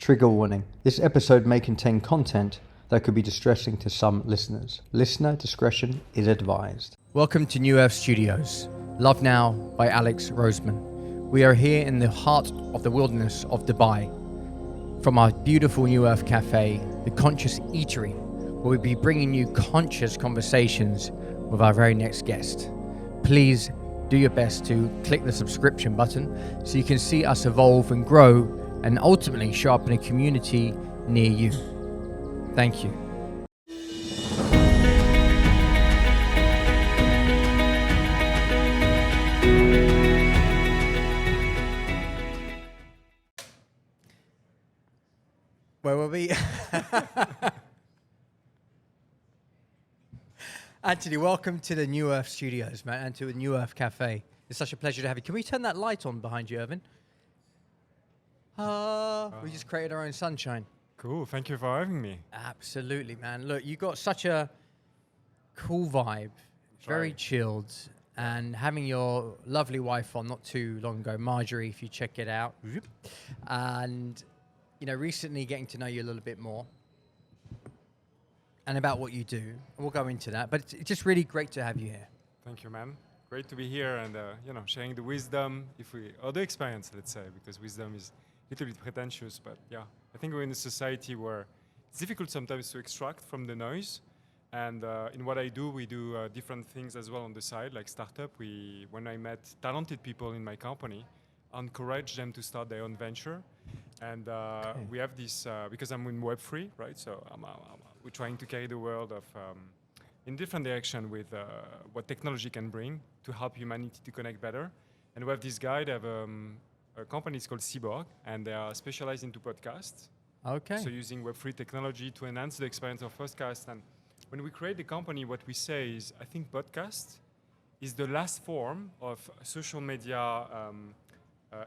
Trigger warning. This episode may contain content that could be distressing to some listeners. Listener discretion is advised. Welcome to New Earth Studios. Love Now by Alex Roseman. We are here in the heart of the wilderness of Dubai. From our beautiful New Earth Cafe, the Conscious Eatery, where we'll be bringing you conscious conversations with our very next guest. Please do your best to click the subscription button so you can see us evolve and grow and ultimately show up in a community near you. Thank you. Where were we? Anthony, welcome to the New Earth Studios, man, and to the New Earth Cafe. It's such a pleasure to have you. Can we turn that light on behind you, Irvin? We just created our own sunshine. Cool, thank you for having me. Absolutely, man. Look, you got such a cool vibe, very chilled, and having your lovely wife on not too long ago, Marjorie, if you check it out. And, you know, recently getting to know you a little bit more and about what you do. We'll go into that, but it's just really great to have you here. Thank you, man. Great to be here and, sharing the wisdom, or the experience, let's say, because wisdom is a little bit pretentious, but yeah, I think we're in a society where it's difficult sometimes to extract from the noise. And in what I do, we do different things as well on the side, like startup. When I met talented people in my company, encourage them to start their own venture. And we have this, because I'm in Web3, right? So we're trying to carry the world of in different direction with what technology can bring to help humanity to connect better. And we have this guy, they have a company called SwissBorg, and they are specialized into podcasts. Okay. So using Web3 technology to enhance the experience of podcasts. And when we create the company, what we say is, I think podcast is the last form of social media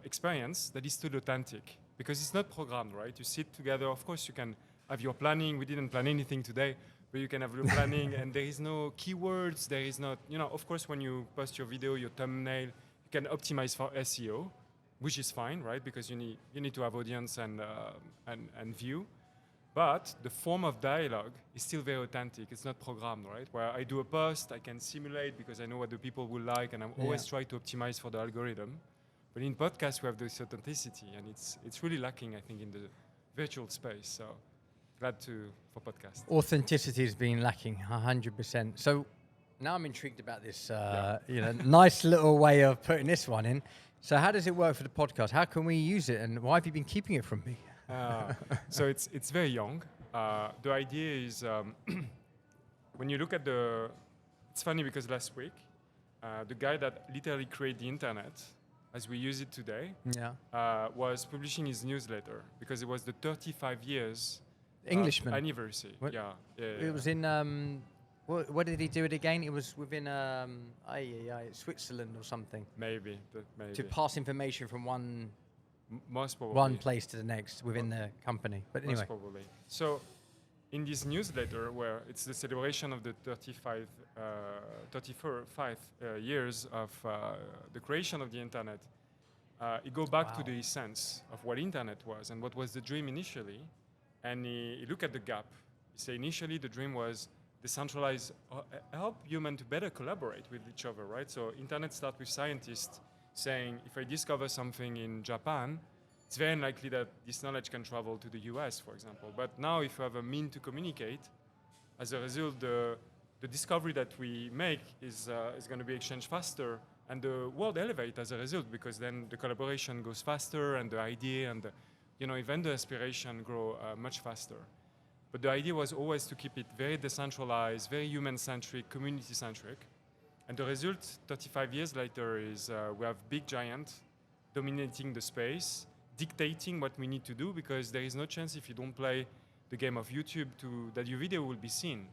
experience that is still authentic, because it's not programmed, right? You sit together, of course you can have your planning. We didn't plan anything today, but you can have your planning and there is no keywords, there is not, of course when you post your video, your thumbnail, you can optimize for SEO, which is fine, right? Because you need to have audience and view. But the form of dialogue is still very authentic. It's not programmed, right? Where I do a post, I can simulate because I know what the people will like, and I always try to optimize for the algorithm. But in podcast, we have this authenticity, and it's really lacking, I think, in the virtual space. So glad for podcast. Authenticity has been lacking 100%. So now I'm intrigued about this, nice little way of putting this one in. So how does it work for the podcast? How can we use it, and why have you been keeping it from me? So it's very young. The idea is when you look at it's funny because last week, the guy that literally created the internet as we use it today was publishing his newsletter because it was the 35 years Englishman anniversary. What? Yeah. It was in what did he do it again? It was within Switzerland or something. Maybe. To pass information from one place to the next within the company. But anyway. Most probably. So in this newsletter, where it's the celebration of the 35 years of the creation of the internet, it goes back to the essence of what internet was and what was the dream initially. And he looked at the gap. He said initially the dream was decentralize, help humans to better collaborate with each other, right? So internet starts with scientists saying, if I discover something in Japan, it's very unlikely that this knowledge can travel to the US, for example. But now if you have a mean to communicate, as a result, the discovery that we make is going to be exchanged faster, and the world elevates as a result, because then the collaboration goes faster, and the idea and even the aspiration grow much faster. But the idea was always to keep it very decentralized, very human-centric, community-centric. And the result, 35 years later, is we have big giants dominating the space, dictating what we need to do, because there is no chance if you don't play the game of YouTube that your video will be seen,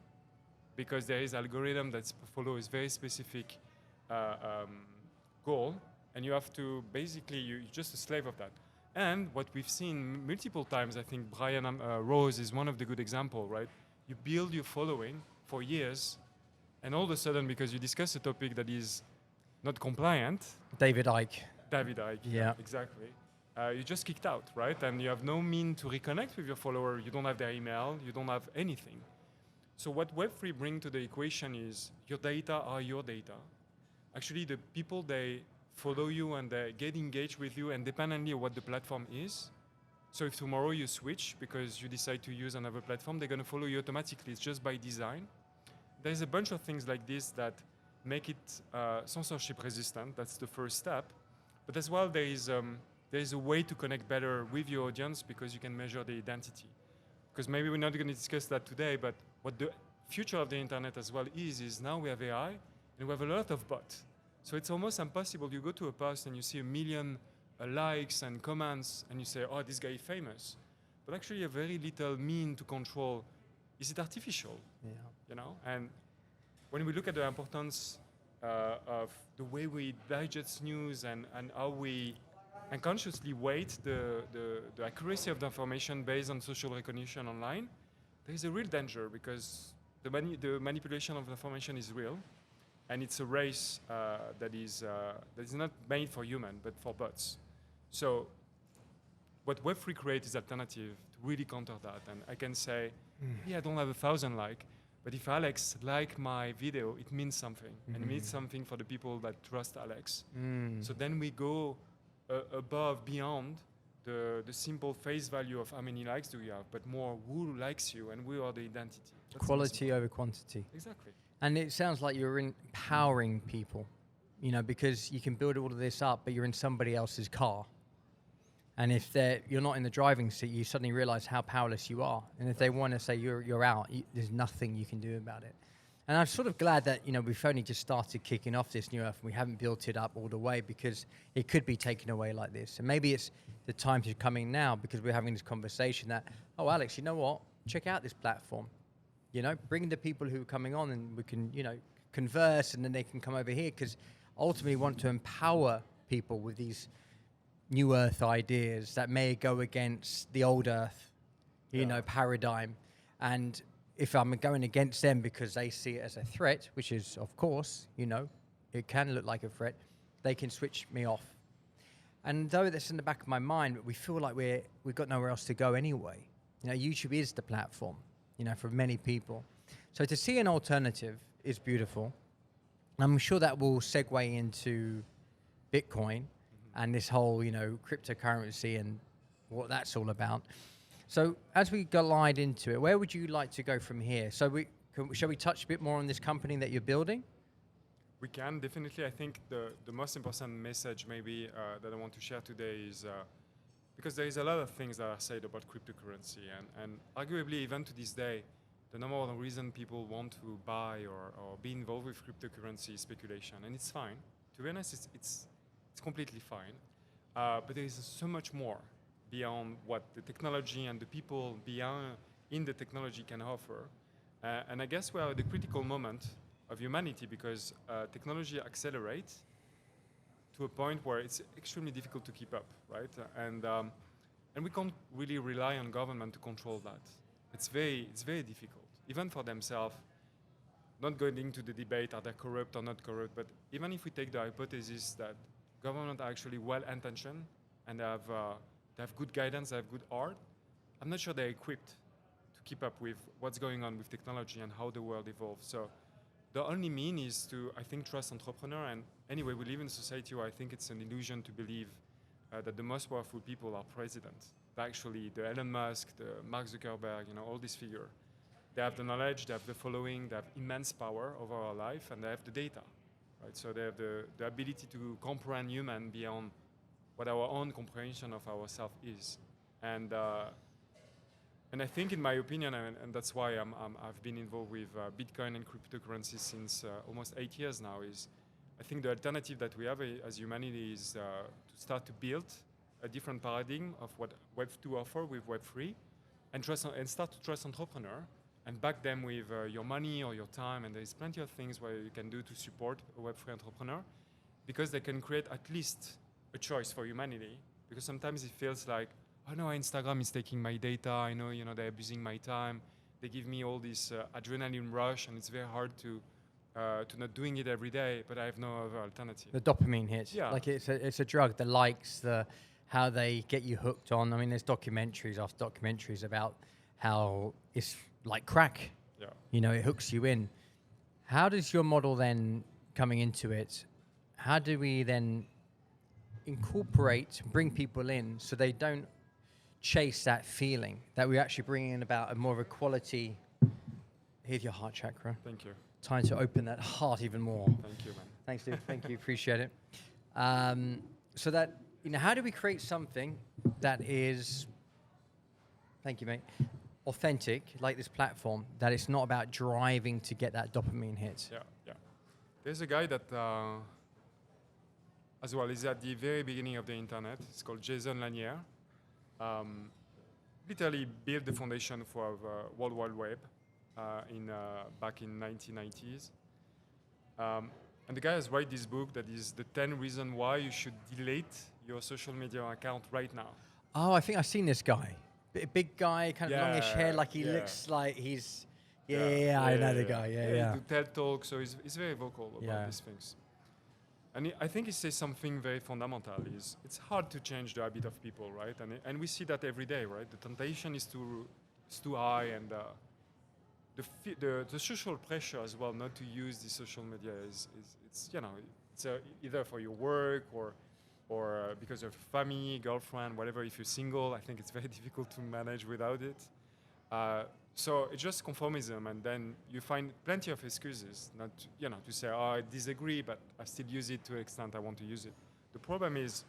because there is algorithm that follows very specific goal, and you have to you're just a slave of that. And what we've seen multiple times, I think Brian Rose is one of the good examples, right? You build your following for years, and all of a sudden, because you discuss a topic that is not compliant. David Icke. Yeah, exactly. you're just kicked out, right? And you have no mean to reconnect with your follower. You don't have their email. You don't have anything. So what Web3 bring to the equation is your data are your data. Actually, the people, they follow you and they get engaged with you independently of what the platform is. So if tomorrow you switch because you decide to use another platform, they're going to follow you automatically. It's just by design. There's a bunch of things like this that make it censorship resistant. That's the first step. But as well, there is a way to connect better with your audience because you can measure the identity. Because maybe we're not going to discuss that today, but what the future of the internet as well is now we have AI and we have a lot of bots. So it's almost impossible. You go to a post and you see 1 million likes and comments and you say, oh, this guy is famous. But actually a very little mean to control, is it artificial? Yeah. You know? And when we look at the importance of the way we digest news and how we unconsciously weight the accuracy of the information based on social recognition online, there is a real danger because the manipulation of information is real, and it's a race that is not made for human, but for bots. So what Web3 creates is alternative to really counter that. And I can say, yeah, I don't have 1,000 likes, but if Alex like my video, it means something. And it means something for the people that trust Alex. So then we go beyond the simple face value of how many likes do you have, but more who likes you and who are the identity. That's Quality over quantity. Exactly. And it sounds like you're empowering people, you know, because you can build all of this up, but you're in somebody else's car. And if you're not in the driving seat, you suddenly realize how powerless you are. And if they want to say you're out, there's nothing you can do about it. And I'm sort of glad that, you know, we've only just started kicking off this new earth and we haven't built it up all the way because it could be taken away like this. And maybe it's the time to coming now because we're having this conversation that, oh, Alex, you know what? Check out this platform. You know, bring the people who are coming on and we can, you know, converse and then they can come over here because ultimately we want to empower people with these new earth ideas that may go against the old earth, you know, paradigm. And if I'm going against them because they see it as a threat, which is, of course, you know, it can look like a threat, they can switch me off. And though that's in the back of my mind, we feel like we've got nowhere else to go anyway. You know, YouTube is the platform, you know, for many people. So to see an alternative is beautiful. I'm sure that will segue into Bitcoin and this whole, you know, cryptocurrency and what that's all about. So as we glide into it, where would you like to go from here? So shall we touch a bit more on this company that you're building? We can, definitely. I think the most important message maybe that I want to share today is because there is a lot of things that are said about cryptocurrency and arguably even to this day, the number one reason people want to buy or be involved with cryptocurrency is speculation, and it's fine. To be honest, it's completely fine. But there is so much more beyond what the technology and the people in the technology can offer. And I guess we're at the critical moment of humanity because technology accelerates to a point where it's extremely difficult to keep up, right? And we can't really rely on government to control that. It's very difficult, even for themselves. Not going into the debate, are they corrupt or not corrupt, but even if we take the hypothesis that government are actually well-intentioned and they have good guidance, they have good art, I'm not sure they're equipped to keep up with what's going on with technology and how the world evolves. So the only mean is to, I think, trust entrepreneur. And anyway, we live in a society where I think it's an illusion to believe that the most powerful people are presidents. Actually, the Elon Musk, the Mark Zuckerberg, you know, all these figures. They have the knowledge, they have the following, they have immense power over our life, and they have the data. Right? So they have the ability to comprehend human beyond what our own comprehension of ourselves is. And I think, in my opinion, and that's why I've been involved with Bitcoin and cryptocurrency since almost 8 years now, is I think the alternative that we have as humanity is to start to build a different paradigm of what Web2 offer with Web3 and start to trust entrepreneur and back them with your money or your time. And there's plenty of things where you can do to support a Web3 entrepreneur because they can create at least a choice for humanity. Because sometimes it feels like, oh no, Instagram is taking my data. I know, they're abusing my time. They give me all this adrenaline rush, and it's very hard to not doing it every day. But I have no other alternative. The dopamine hits. Yeah. Like it's a drug. The likes, the how they get you hooked on. I mean, there's documentaries after documentaries about how it's like crack. Yeah. You know, it hooks you in. How does your model then, coming into it, how do we then incorporate, bring people in so they don't chase that feeling, that we're actually bringing in about a more of a quality? Here's your heart chakra. Thank you. Time to open that heart even more. Thank you, man. Thanks, dude. Thank you. Appreciate it. So that, you know, how do we create something that is, thank you, mate, authentic, like this platform, that it's not about driving to get that dopamine hit? Yeah, yeah. There's a guy that, as well, is at the very beginning of the internet. It's called Jason Lanier. Literally built the foundation for the World Wide Web back in 1990s. And the guy has written this book that is the 10 reasons why you should delete your social media account right now. Oh, I think I've seen this guy. Big guy, kind of longish hair, like he looks like he's... Yeah, I know the guy, yeah. He do TED Talk, so he's very vocal about these things. And I think he says something very fundamental, is it's hard to change the habit of people, right? And we see that every day, right? The temptation is too high, and the social pressure as well not to use the social media is you know, it's either for your work or because of family, girlfriend, whatever. If you're single, I think it's very difficult to manage without it. So it's just conformism, and then you find plenty of excuses not to, you know, to say, oh, I disagree, but I still use it to the extent I want to use it. The problem is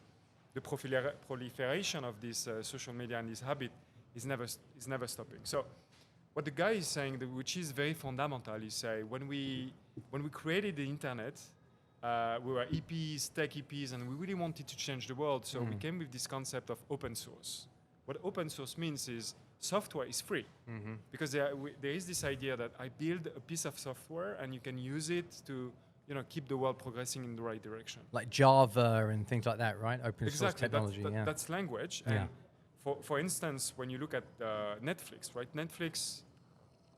the proliferation of this social media and this habit is never stopping. So what the guy is saying, which is very fundamental, is say when we created the internet, we were EPs, tech EPs, and we really wanted to change the world. So we came with this concept of open source. What open source means is software is free, because there is this idea that I build a piece of software and you can use it to, you know, keep the world progressing in the right direction. Like Java and things like that, right? Open source technology. That's language. Yeah. And for instance, when you look at Netflix, right? Netflix,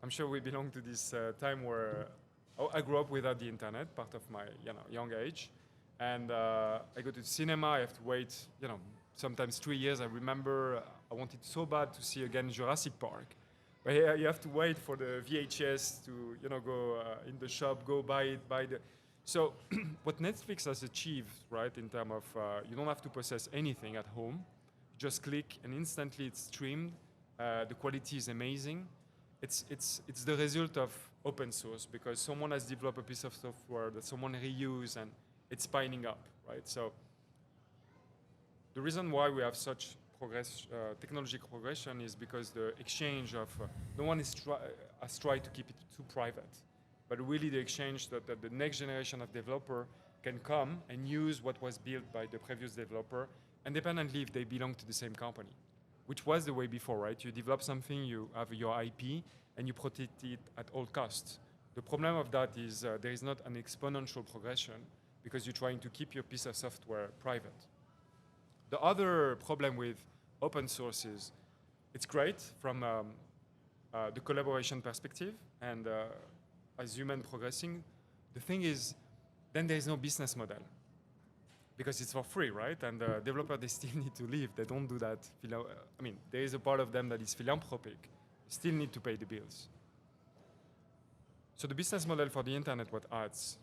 I'm sure we belong to this time where I grew up without the internet, part of my young age, and I go to the cinema. I have to wait, sometimes 3 years. I remember I wanted so bad to see again Jurassic Park, but you have to wait for the VHS to go in the shop, go buy it. So what Netflix has achieved, right, in terms of you don't have to process anything at home, just click and instantly it's streamed. The quality is amazing. It's the result of open source, because someone has developed a piece of software that someone reuse and it's piling up, right? So the reason why we have such technology progression is because the exchange of no one has tried to keep it too private, but really the exchange that the next generation of developer can come and use what was built by the previous developer, independently if they belong to the same company, which was the way before, right? You develop something, you have your IP, and you protect it at all costs. The problem of that is there is not an exponential progression because you're trying to keep your piece of software private. The other problem with open source is it's great from the collaboration perspective and as human progressing. The thing is, then there is no business model because it's for free, right? And developers, they still need to live. They don't do that. There is a part of them that is philanthropic. They still need to pay the bills. So the business model for the internet, what ads,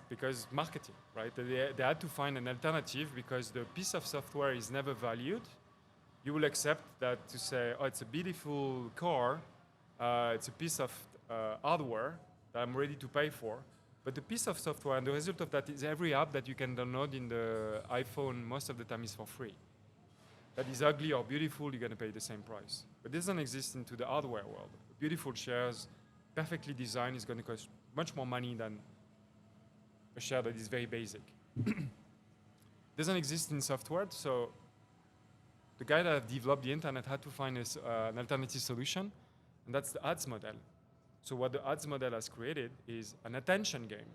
because marketing, right? They had to find an alternative because the piece of software is never valued. You will accept that to say, oh, it's a beautiful car, it's a piece of hardware that I'm ready to pay for. But the piece of software and the result of that is every app that you can download in the iPhone most of the time is for free. That is ugly or beautiful, you're going to pay the same price. But this doesn't exist into the hardware world. Beautiful chairs, perfectly designed, is going to cost much more money than a chair that is very basic. Doesn't exist in software, so the guy that developed the internet had to find an alternative solution, and that's the ads model. So what the ads model has created is an attention game.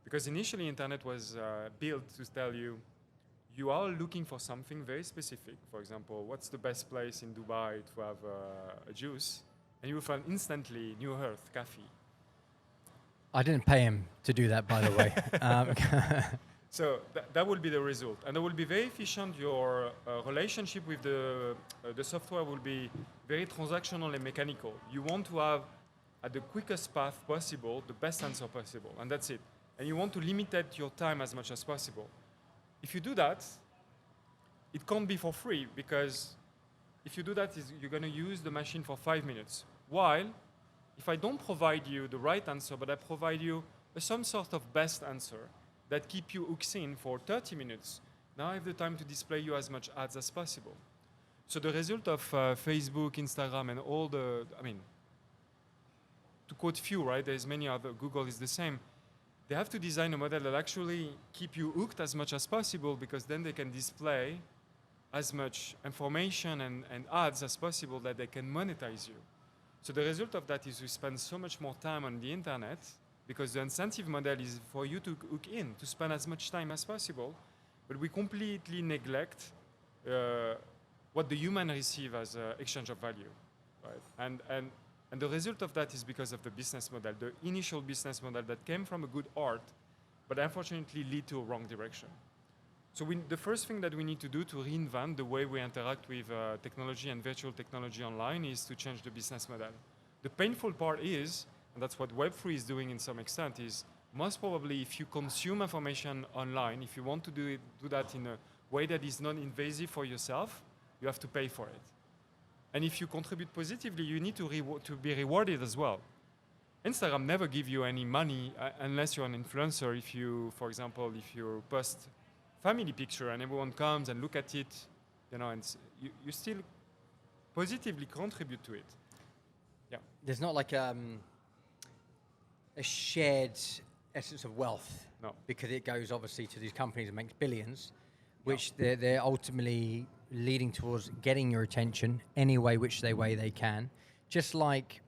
Because initially internet was built to tell you, you are looking for something very specific. For example, what's the best place in Dubai to have a juice? And you will find instantly New Earth Cafe. I didn't pay him to do that, by the way. So that will be the result, and it will be very efficient. Your relationship with the software will be very transactional and mechanical. You want to have, at the quickest path possible, the best answer possible, and that's it. And you want to limit your time as much as possible. If you do that, it can't be for free, because if you do that, you're going to use the machine for 5 minutes. While, if I don't provide you the right answer, but I provide you some sort of best answer that keep you hooked in for 30 minutes, now I have the time to display you as much ads as possible. So the result of Facebook, Instagram, and all the, I mean, to quote few, right, there's many other, Google is the same. They have to design a model that actually keep you hooked as much as possible, because then they can display as much information and ads as possible that they can monetize you. So the result of that is we spend so much more time on the internet, because the incentive model is for you to hook in, to spend as much time as possible, but we completely neglect what the human receive as exchange of value, right? And the result of that is because of the business model, the initial business model that came from a good art, but unfortunately lead to a wrong direction. So the first thing that we need to do to reinvent the way we interact with technology and virtual technology online is to change the business model. The painful part is, and that's what Web3 is doing in some extent, is most probably if you consume information online, if you want to do that in a way that is non-invasive for yourself, you have to pay for it. And if you contribute positively, you need to be rewarded as well. Instagram never give you any money unless you're an influencer. If you, for example, if you post family picture and everyone comes and look at it, you know, and you still positively contribute to it. Yeah. There's not like a shared essence of wealth. No. Because it goes obviously to these companies and makes billions, which they're ultimately leading towards getting your attention any way they can. Just like,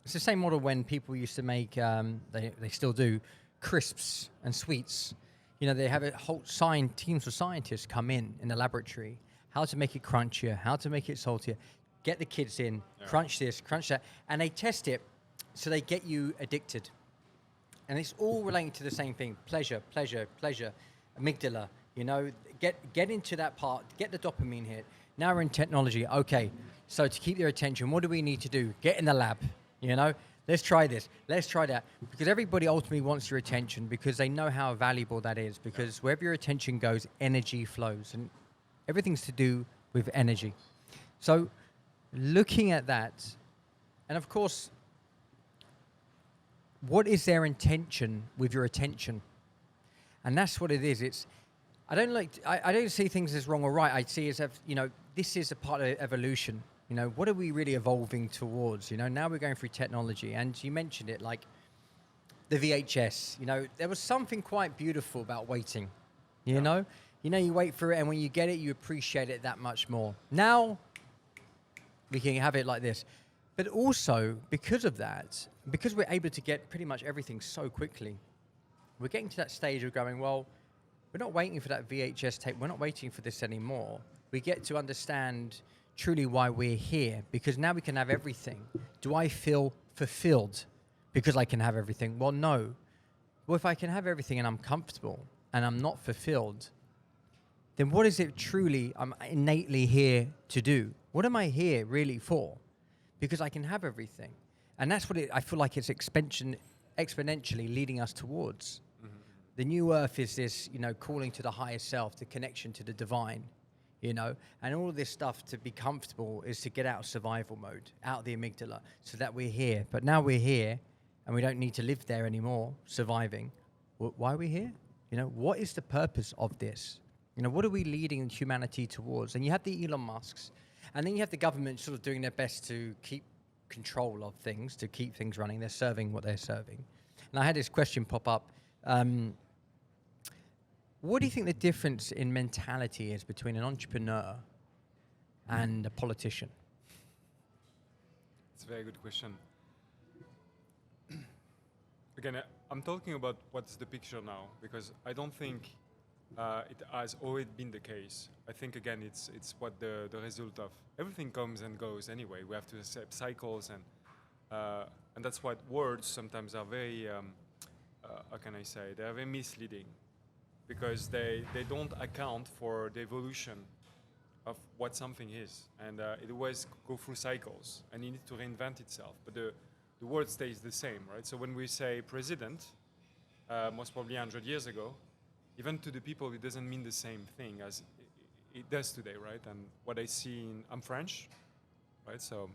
it's the same model when people used to make, they still do, crisps and sweets. You know, they have a whole teams of scientists come in the laboratory, how to make it crunchier, how to make it saltier, get the kids in, crunch this, crunch that, and they test it so they get you addicted. And it's all relating to the same thing, pleasure, pleasure, pleasure, amygdala, you know, get into that part, get the dopamine hit. Now we're in technology, okay, so to keep their attention, what do we need to do? Get in the lab, you know? Let's try this, let's try that. Because everybody ultimately wants your attention because they know how valuable that is. Because wherever your attention goes, energy flows. And everything's to do with energy. So looking at that, and of course, what is their intention with your attention? And that's what it is. I don't see things as wrong or right. I see as, you know, this is a part of evolution. You know, what are we really evolving towards? You know, now we're going through technology, and you mentioned it, like the VHS. You know, there was something quite beautiful about waiting. You know, you wait for it, and when you get it, you appreciate it that much more. Now we can have it like this, but also because of that, because we're able to get pretty much everything so quickly, we're getting to that stage of going, well, we're not waiting for that VHS tape. We're not waiting for this anymore. We get to understand truly why we're here, because now we can have everything. Do I feel fulfilled because I can have everything? Well, no. Well, if I can have everything and I'm comfortable and I'm not fulfilled, then what is it truly I'm innately here to do? What am I here really for? Because I can have everything. And that's what I feel like it's exponentially leading us towards. Mm-hmm. The new earth is this, you know, calling to the higher self, the connection to the divine. You know, and all of this stuff to be comfortable is to get out of survival mode, out of the amygdala, so that we're here. But now we're here, and we don't need to live there anymore, surviving. Why are we here? You know, what is the purpose of this? You know, what are we leading humanity towards? And you have the Elon Musks, and then you have the government sort of doing their best to keep control of things, to keep things running. They're serving what they're serving. And I had this question pop up. What do you think the difference in mentality is between an entrepreneur and a politician? It's a very good question. Again, I'm talking about what's the picture now, because I don't think it has always been the case. I think, again, it's what the result of everything comes and goes anyway. We have to accept cycles, and that's why words sometimes are very, how can I say, they are very misleading. because they don't account for the evolution of what something is. And it always go through cycles and it needs to reinvent itself. But the word stays the same, right? So when we say president, most probably 100 years ago, even to the people, it doesn't mean the same thing as it does today, right? And what I see I'm French, right? So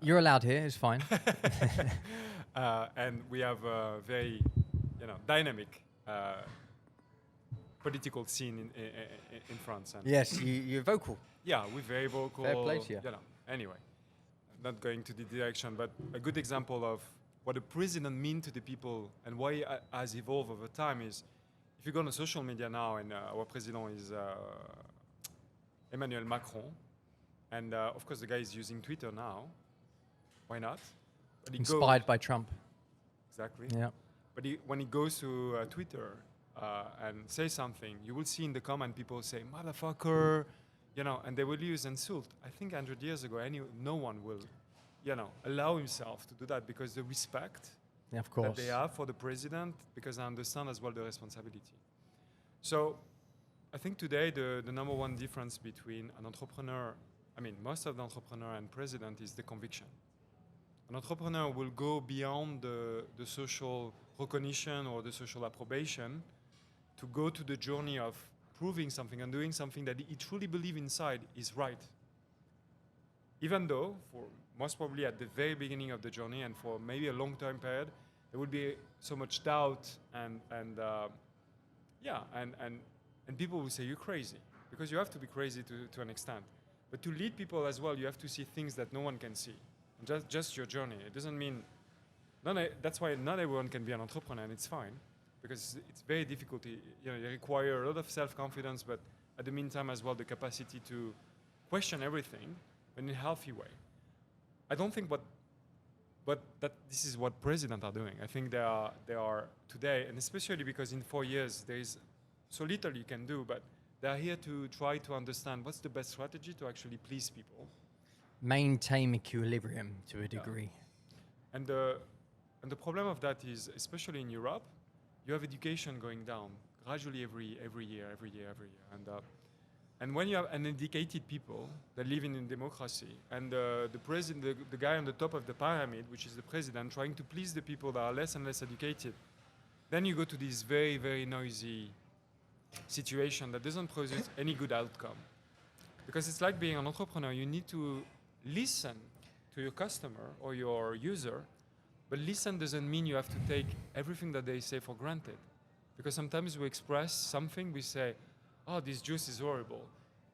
you're allowed here. It's fine. and we have a very, dynamic political scene in France. And Yes, you're vocal. yeah, we're very vocal. Fair play to you. Anyway, not going to the direction, but a good example of what a president means to the people and why it has evolved over time is, if you go on social media now, and our president is Emmanuel Macron, and of course the guy is using Twitter now. Why not? But Inspired by Trump. Exactly. Yeah. But when he goes to Twitter and says something, you will see in the comment people say "motherfucker," and they will use insult. I think 100 years ago, no one will, allow himself to do that because the respect of course. that they have for the president, because I understand as well the responsibility. So I think today the number one difference between an entrepreneur, most of the entrepreneur and president is the conviction. An entrepreneur will go beyond the social recognition or the social approbation to go to the journey of proving something and doing something that he truly believes inside is right. Even though, for most probably at the very beginning of the journey and for maybe a long-term period, there will be so much doubt and people will say you're crazy, because you have to be crazy to an extent. But to lead people as well, you have to see things that no one can see. Just your journey. It doesn't mean, that's why not everyone can be an entrepreneur, and it's fine, because it's very difficult. You require a lot of self-confidence, but at the meantime as well, the capacity to question everything in a healthy way. I don't think that this is what presidents are doing. I think they are today, and especially because in 4 years there is so little you can do, but they are here to try to understand what's the best strategy to actually please people. Maintain equilibrium to a degree. Yeah. And the problem of that is, especially in Europe, you have education going down gradually every year. And when you have uneducated people that live in a democracy, and the president, the guy on the top of the pyramid, which is the president, trying to please the people that are less and less educated, then you go to this very, very noisy situation that doesn't produce any good outcome. Because it's like being an entrepreneur, you need to listen to your customer or your user, but listen doesn't mean you have to take everything that they say for granted. Because sometimes we express something, we say, oh, this juice is horrible.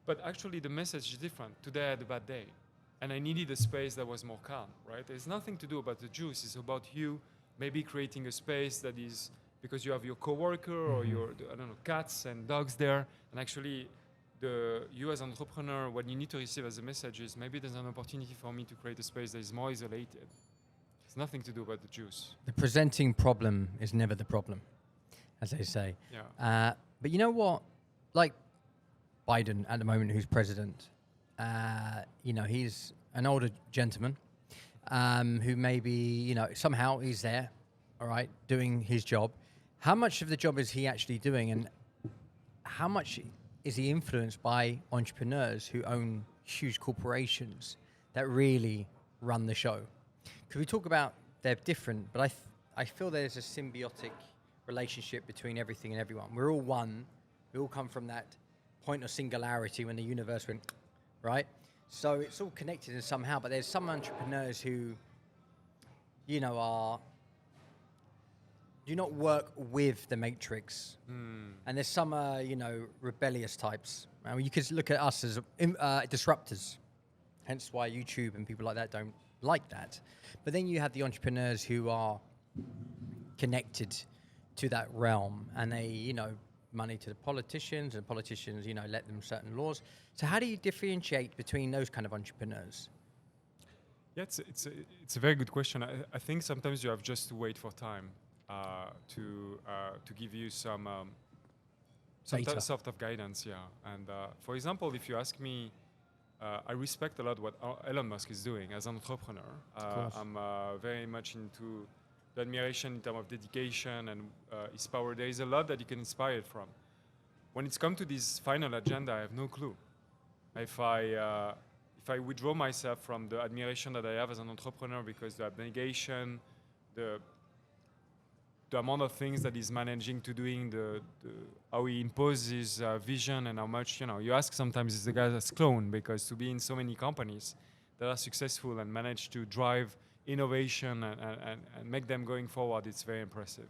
But actually the message is different. Today I had a bad day, and I needed a space that was more calm, right? There's nothing to do about the juice. It's about you maybe creating a space that is, because you have your coworker or your, cats and dogs there, and actually you as an entrepreneur, what you need to receive as a message is, maybe there's an opportunity for me to create a space that is more isolated. It's nothing to do about the juice. The presenting problem is never the problem, as they say. Yeah. But you know what? Like Biden at the moment, who's president, he's an older gentleman who maybe, somehow he's there, all right, doing his job. How much of the job is he actually doing, and how much is he influenced by entrepreneurs who own huge corporations that really run the show? Because we talk about they're different, but I feel there's a symbiotic relationship between everything and everyone. We're all one. We all come from that point of singularity when the universe went, right? So it's all connected in somehow, but there's some entrepreneurs who, do not work with the matrix. And there's some, rebellious types. You could look at us as disruptors, hence why YouTube and people like that don't like that. But then you have the entrepreneurs who are connected to that realm, and they, money to the politicians, and politicians, let them certain laws. So how do you differentiate between those kind of entrepreneurs? Yeah, it's a very good question. I think sometimes you have just to wait for time to give you some sort of guidance. Yeah, and for example, if you ask me, I respect a lot what Elon Musk is doing as an entrepreneur. I'm very much into the admiration in terms of dedication and his power. There is a lot that you can inspire from. When it's come to this final agenda, I have no clue. If I withdraw myself from the admiration that I have as an entrepreneur, because the abnegation, the amount of things that he's managing to doing, how he imposes vision, and how much, you ask sometimes, is the guy that's clone, because to be in so many companies that are successful and manage to drive innovation and make them going forward, it's very impressive.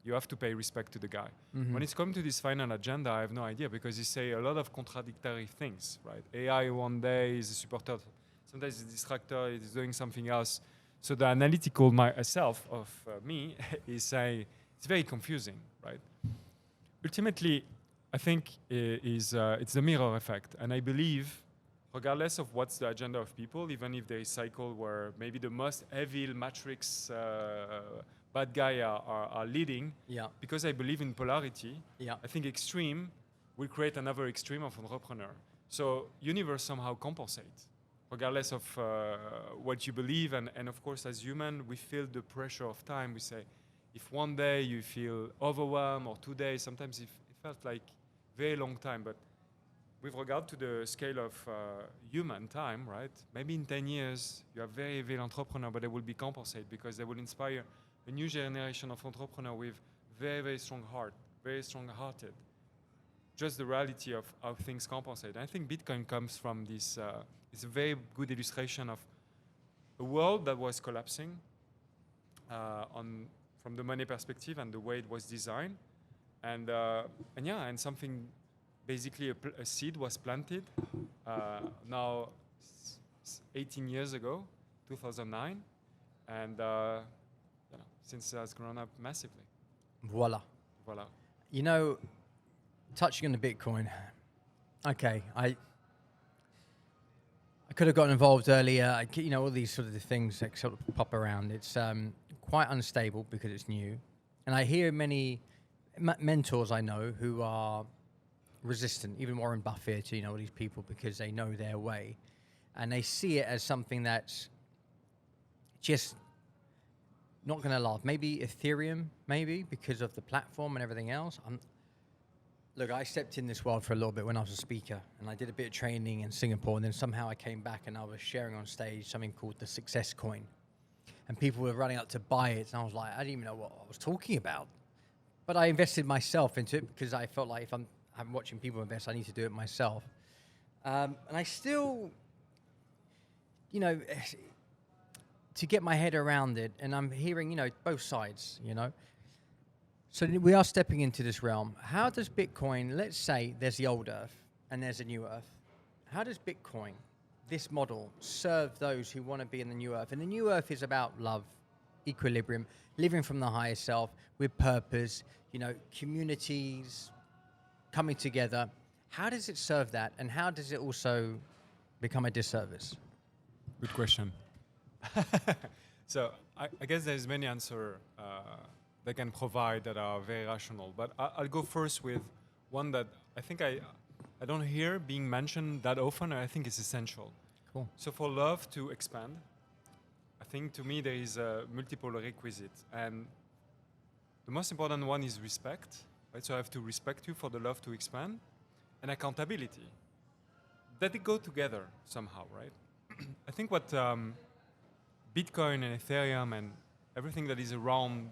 You have to pay respect to the guy. Mm-hmm. When it's come to this final agenda, I have no idea, because he say a lot of contradictory things, right? AI one day is a supporter, sometimes it's a distractor, it's doing something else. So the analytical myself of me is saying it's very confusing, right? Ultimately, I think it's the mirror effect, and I believe, regardless of what's the agenda of people, even if there is cycle where maybe the most evil matrix bad guy are leading, because I believe in polarity, I think extreme will create another extreme of entrepreneur. So universe somehow compensates, regardless of what you believe. And of course, as human, we feel the pressure of time. We say, if one day you feel overwhelmed, or 2 days, sometimes it felt like very long time. But with regard to the scale of human time, right? Maybe in 10 years, you are very evil entrepreneur, but they will be compensated, because they will inspire a new generation of entrepreneurs with very, very strong heart, very strong-hearted. Just the reality of how things compensate. I think Bitcoin comes from this. It's a very good illustration of a world that was collapsing from the money perspective and the way it was designed, and something, basically a seed was planted now 18 years ago, 2009, and since it has grown up massively. Voila. Touching on the Bitcoin. Okay, I could have gotten involved earlier. All these sort of things that sort of pop around. It's quite unstable because it's new. And I hear many mentors I know who are resistant, even Warren Buffett, all these people, because they know their way. And they see it as something that's just not going to last. Maybe Ethereum, because of the platform and everything else. Look, I stepped in this world for a little bit when I was a speaker, and I did a bit of training in Singapore, and then somehow I came back and I was sharing on stage something called the Success Coin. And people were running up to buy it, and I was like, I didn't even know what I was talking about. But I invested myself into it because I felt like if I'm watching people invest, I need to do it myself. And I still, to get my head around it, and I'm hearing, both sides, So we are stepping into this realm. How does Bitcoin, let's say there's the old Earth and there's a new Earth. How does Bitcoin, this model, serve those who want to be in the new Earth? And the new Earth is about love, equilibrium, living from the higher self with purpose, communities coming together. How does it serve that? And how does it also become a disservice? Good question. So I guess there's many answers they can provide that are very rational. But I'll go first with one that I think I don't hear being mentioned that often, and I think it's essential. Cool. So for love to expand, I think to me there is multiple requisites. And the most important one is respect. Right? So I have to respect you for the love to expand, and accountability. That they go together somehow, right? I think what Bitcoin and Ethereum and everything that is around,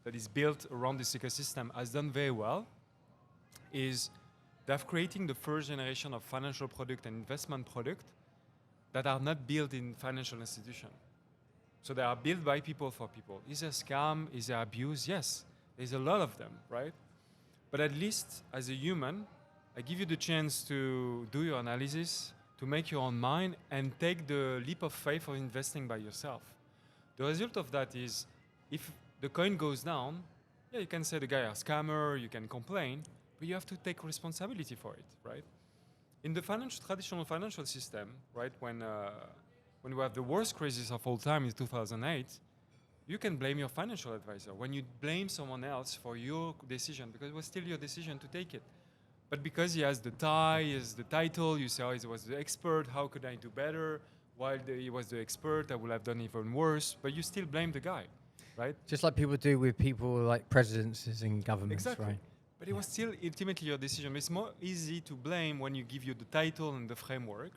that is built around this ecosystem has done very well is they're creating the first generation of financial product and investment product that are not built in financial institution. So they are built by people for people. Is there scam? Is there abuse? Yes, there's a lot of them, right? But at least as a human, I give you the chance to do your analysis, to make your own mind, and take the leap of faith of investing by yourself. The result of that is, if the coin goes down, yeah, you can say the guy is a scammer, you can complain, but you have to take responsibility for it, right? In the traditional financial system, right, when we have the worst crisis of all time in 2008, you can blame your financial advisor. When you blame someone else for your decision, because it was still your decision to take it. But because he has the tie, he has the title, you say, oh, he was the expert, how could I do better? While he was the expert, I would have done even worse, but you still blame the guy. right? Just like people do with people like presidents in governments, Exactly. right? But it was still ultimately your decision. It's more easy to blame when you give you the title and the framework.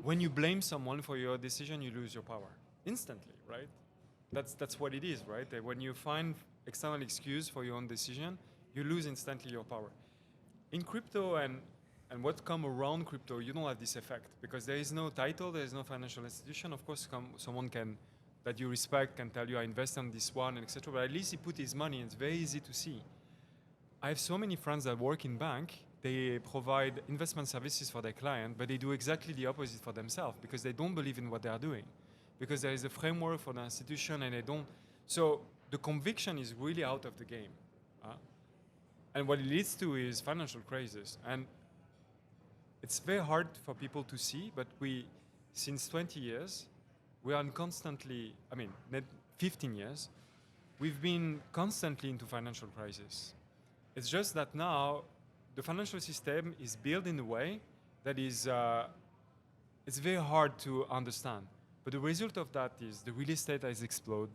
When you blame someone for your decision, you lose your power instantly, right? That's what it is, right? When you find external excuse for your own decision, you lose instantly your power. In crypto and what come around crypto, you don't have this effect because there is no title, there is no financial institution. Of course, someone can that you respect can tell you I invest on this one, etc. But at least he put his money, and it's very easy to see. I have so many friends that work in bank. They provide investment services for their client, but they do exactly the opposite for themselves because they don't believe in what they are doing, because there is a framework for the institution and they don't. So the conviction is really out of the game. And what it leads to is financial crisis. And it's very hard for people to see, but since 20 years, we are constantly, 15 years, we've been constantly into financial crisis. It's just that now the financial system is built in a way that is, it's very hard to understand. But the result of that is the real estate has exploded,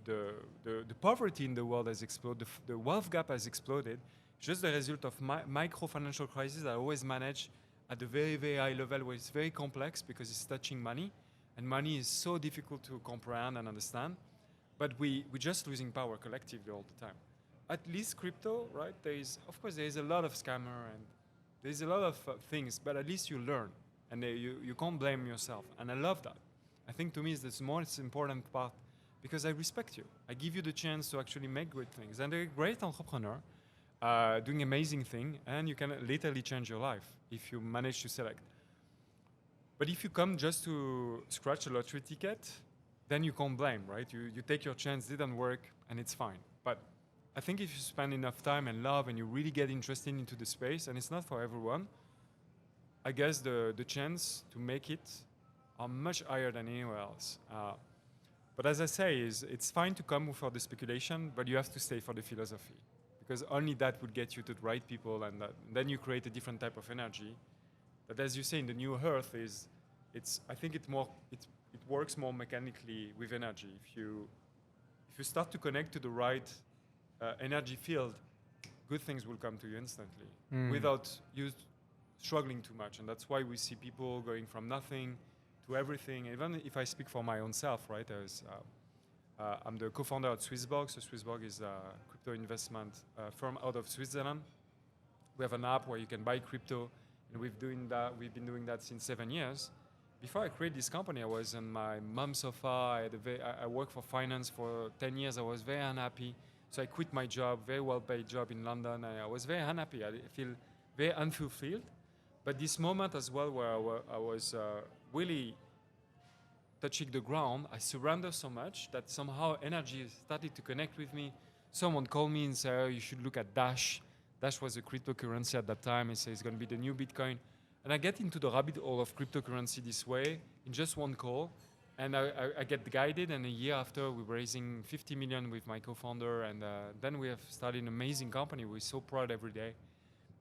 the poverty in the world has exploded, the wealth gap has exploded. Just the result of micro financial crises that are always managed at a very, very high level where it's very complex because it's touching money. And money is so difficult to comprehend and understand. But we're just losing power collectively all the time. At least crypto, right? There is a lot of scammer and there's a lot of things, but at least you learn and you can't blame yourself. And I love that. I think to me it's the most important part because I respect you. I give you the chance to actually make great things. And you're a great entrepreneur doing amazing thing, and you can literally change your life if you manage to select. But if you come just to scratch a lottery ticket, then you can't blame, right? You take your chance, didn't work, and it's fine. But I think if you spend enough time and love and you really get interested into the space, and it's not for everyone, I guess the chance to make it are much higher than anywhere else. But as I say, it's fine to come for the speculation, but you have to stay for the philosophy. Because only that would get you to the right people, and then you create a different type of energy. But as you say, in the new earth, I think it works more mechanically with energy. If you start to connect to the right energy field, good things will come to you instantly without you struggling too much. And that's why we see people going from nothing to everything. Even if I speak for my own self, right? I'm the co-founder at SwissBorg. So SwissBorg is a crypto investment firm out of Switzerland. We have an app where you can buy crypto, and we've been doing that since 7 years. Before I created this company, I was on my mom's sofa. I worked for finance for 10 years. I was very unhappy. So I quit my job, very well-paid job in London. I was very unhappy. I feel very unfulfilled. But this moment as well where I was really touching the ground, I surrendered so much that somehow energy started to connect with me. Someone called me and said, oh, you should look at Dash. Dash was a cryptocurrency at that time. He said it's going to be the new Bitcoin. And I get into the rabbit hole of cryptocurrency this way in just one call. And I get guided, and a year after, we were raising 50 million with my co-founder, and then we have started an amazing company. We're so proud every day.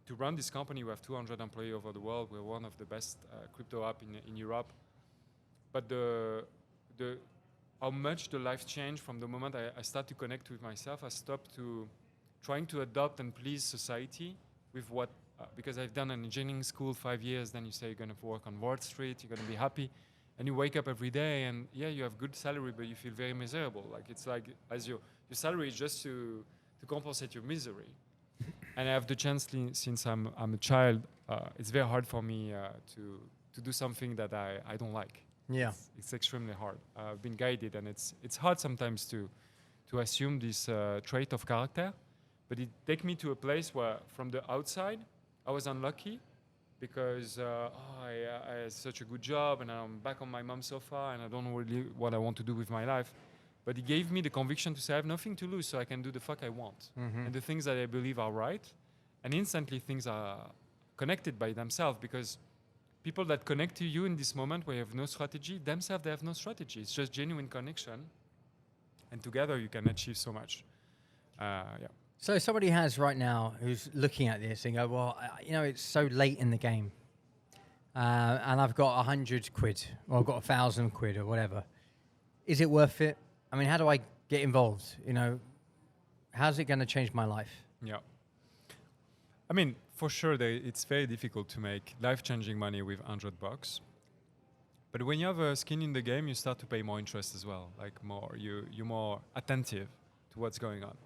To run this company, we have 200 employees over the world. We're one of the best crypto app in Europe. But how much the life changed from the moment I started to connect with myself, I stopped to trying to adopt and please society with what, because I've done an engineering school 5 years, then you say you're going to work on Wall Street, you're going to be happy. And you wake up every day and you have good salary, but you feel very miserable. Like it's like as your salary is just to compensate your misery. And I have the chance since I'm a child. It's very hard for me to do something that I don't like. Yeah, it's extremely hard. I've been guided, and it's hard sometimes to assume this trait of character. But it takes me to a place where, from the outside, I was unlucky. Because I had such a good job and I'm back on my mom's sofa and I don't know really what I want to do with my life. But it gave me the conviction to say I have nothing to lose, so I can do the fuck I want. Mm-hmm. And the things that I believe are right. And instantly things are connected by themselves, because people that connect to you in this moment where you have no strategy, themselves they have no strategy. It's just genuine connection. And together you can achieve so much. Yeah. So somebody has right now who's looking at this and go, well, it's so late in the game, and I've got 100 quid, or I've got 1,000 quid, or whatever. Is it worth it? I mean, how do I get involved? how's it going to change my life? Yeah. I mean, for sure, it's very difficult to make life-changing money with $100. But when you have a skin in the game, you start to pay more interest as well. Like you're more attentive to what's going on.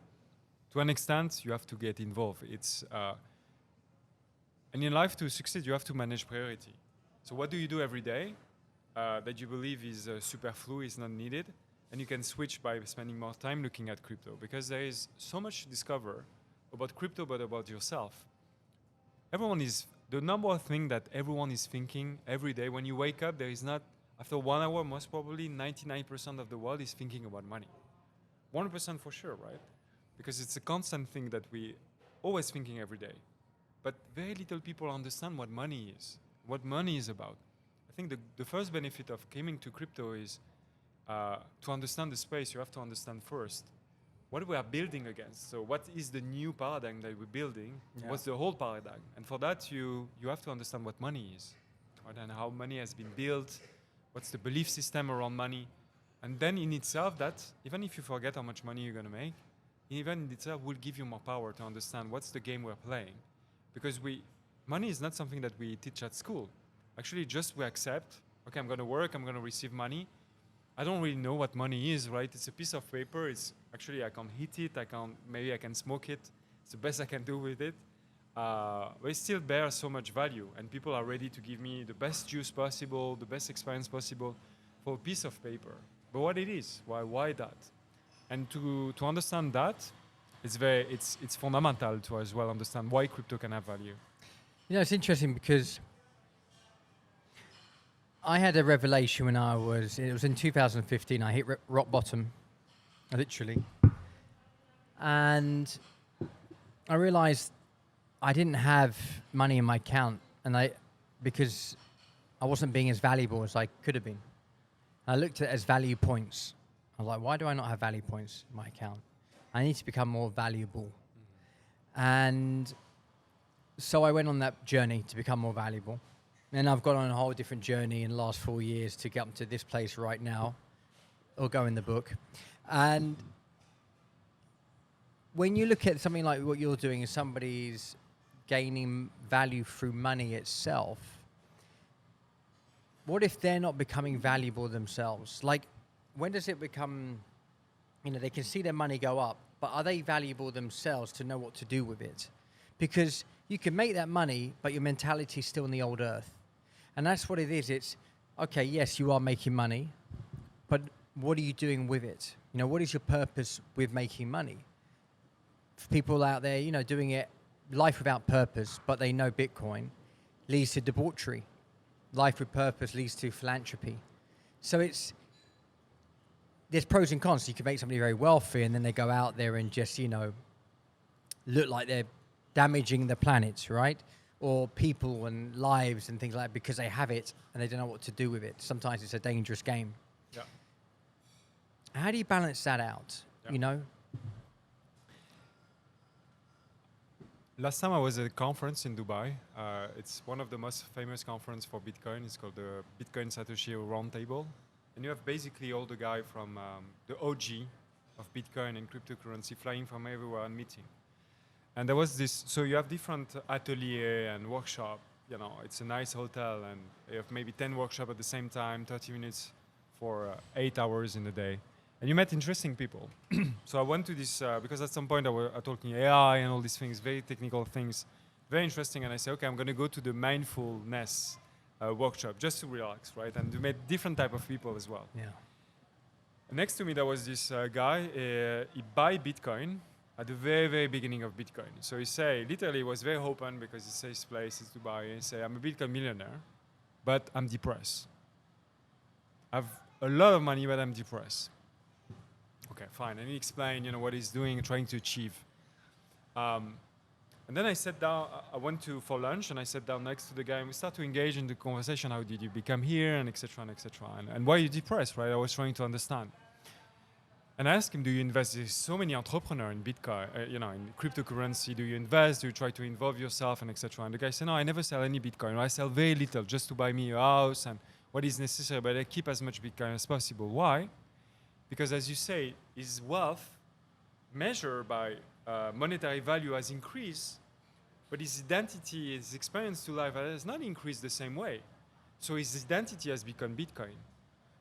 To an extent, you have to get involved. And in life, to succeed, you have to manage priority. So what do you do every day that you believe is superfluous, is not needed? And you can switch by spending more time looking at crypto, because there is so much to discover about crypto, but about yourself. The number of things that everyone is thinking every day, when you wake up, there is not, after 1 hour, most probably 99% of the world is thinking about money. 1% for sure, right? Because it's a constant thing that we always thinking every day. But very little people understand what money is, what money is about. I think the first benefit of coming to crypto is to understand the space, you have to understand first what we are building against. So what is the new paradigm that we're building? Yeah. What's the whole paradigm? And for that, you have to understand what money is, right? And how money has been built, what's the belief system around money. And then in itself, that, even if you forget how much money you're going to make, even in itself will give you more power to understand what's the game we're playing. Because money is not something that we teach at school. Actually, just we accept, okay, I'm going to work, I'm going to receive money. I don't really know what money is, right? It's a piece of paper. It's actually, I can't hit it. Maybe I can smoke it. It's the best I can do with it. But it still bears so much value. And people are ready to give me the best use possible, the best experience possible for a piece of paper. But what it is, why that? And to understand that, it's fundamental to as well understand why crypto can have value. You know, it's interesting because I had a revelation when it was in 2015, I hit rock bottom, literally. And I realized I didn't have money in my account because I wasn't being as valuable as I could have been. I looked at it as value points. I was like, why do I not have value points in my account? I need to become more valuable. And so I went on that journey to become more valuable. And I've gone on a whole different journey in the last 4 years to get up to this place right now. It'll go in the book. And when you look at something like what you're doing, is somebody's gaining value through money itself, what if they're not becoming valuable themselves? Like, when does it become, they can see their money go up, but are they valuable themselves to know what to do with it? Because you can make that money, but your mentality is still in the old earth. And that's what it is. It's, okay, yes, you are making money, but what are you doing with it? What is your purpose with making money? For people out there, doing it, life without purpose, but they know Bitcoin, leads to debauchery. Life with purpose leads to philanthropy. So there's pros and cons. You can make somebody very wealthy and then they go out there and just, look like they're damaging the planet, right? Or people and lives and things like that because they have it and they don't know what to do with it. Sometimes it's a dangerous game. Yeah. How do you balance that out, Last time I was at a conference in Dubai. It's one of the most famous conferences for Bitcoin. It's called the Bitcoin Satoshi Roundtable. And you have basically all the guys from the OG of Bitcoin and cryptocurrency flying from everywhere and meeting. And there was this, so you have different atelier and workshop. It's a nice hotel and you have maybe 10 workshops at the same time, 30 minutes for 8 hours in a day. And you met interesting people. So I went to this, because at some point I was talking AI and all these things, very technical things, very interesting. And I said, okay, I'm going to go to the mindfulness workshop just to relax, right? And to meet different type of people as well. Yeah. Next to me, there was this guy, he buy Bitcoin at the very, very beginning of Bitcoin. So literally he was very open because he says place is Dubai. He said, I'm a Bitcoin millionaire, but I'm depressed. I have a lot of money, but I'm depressed. Okay, fine. And he explained, what he's doing, trying to achieve. And then I sat down, I went for lunch and I sat down next to the guy and we started to engage in the conversation. How did you become here and et cetera and et cetera. And why are you depressed, right? I was trying to understand. And I asked him, do you invest? There's so many entrepreneurs in Bitcoin, in cryptocurrency. Do you invest? Do you try to involve yourself and et cetera? And the guy said, no, I never sell any Bitcoin. I sell very little just to buy me a house and what is necessary, but I keep as much Bitcoin as possible. Why? Because as you say, his wealth measured by monetary value has increased, but his identity, his experience to life has not increased the same way. So his identity has become Bitcoin.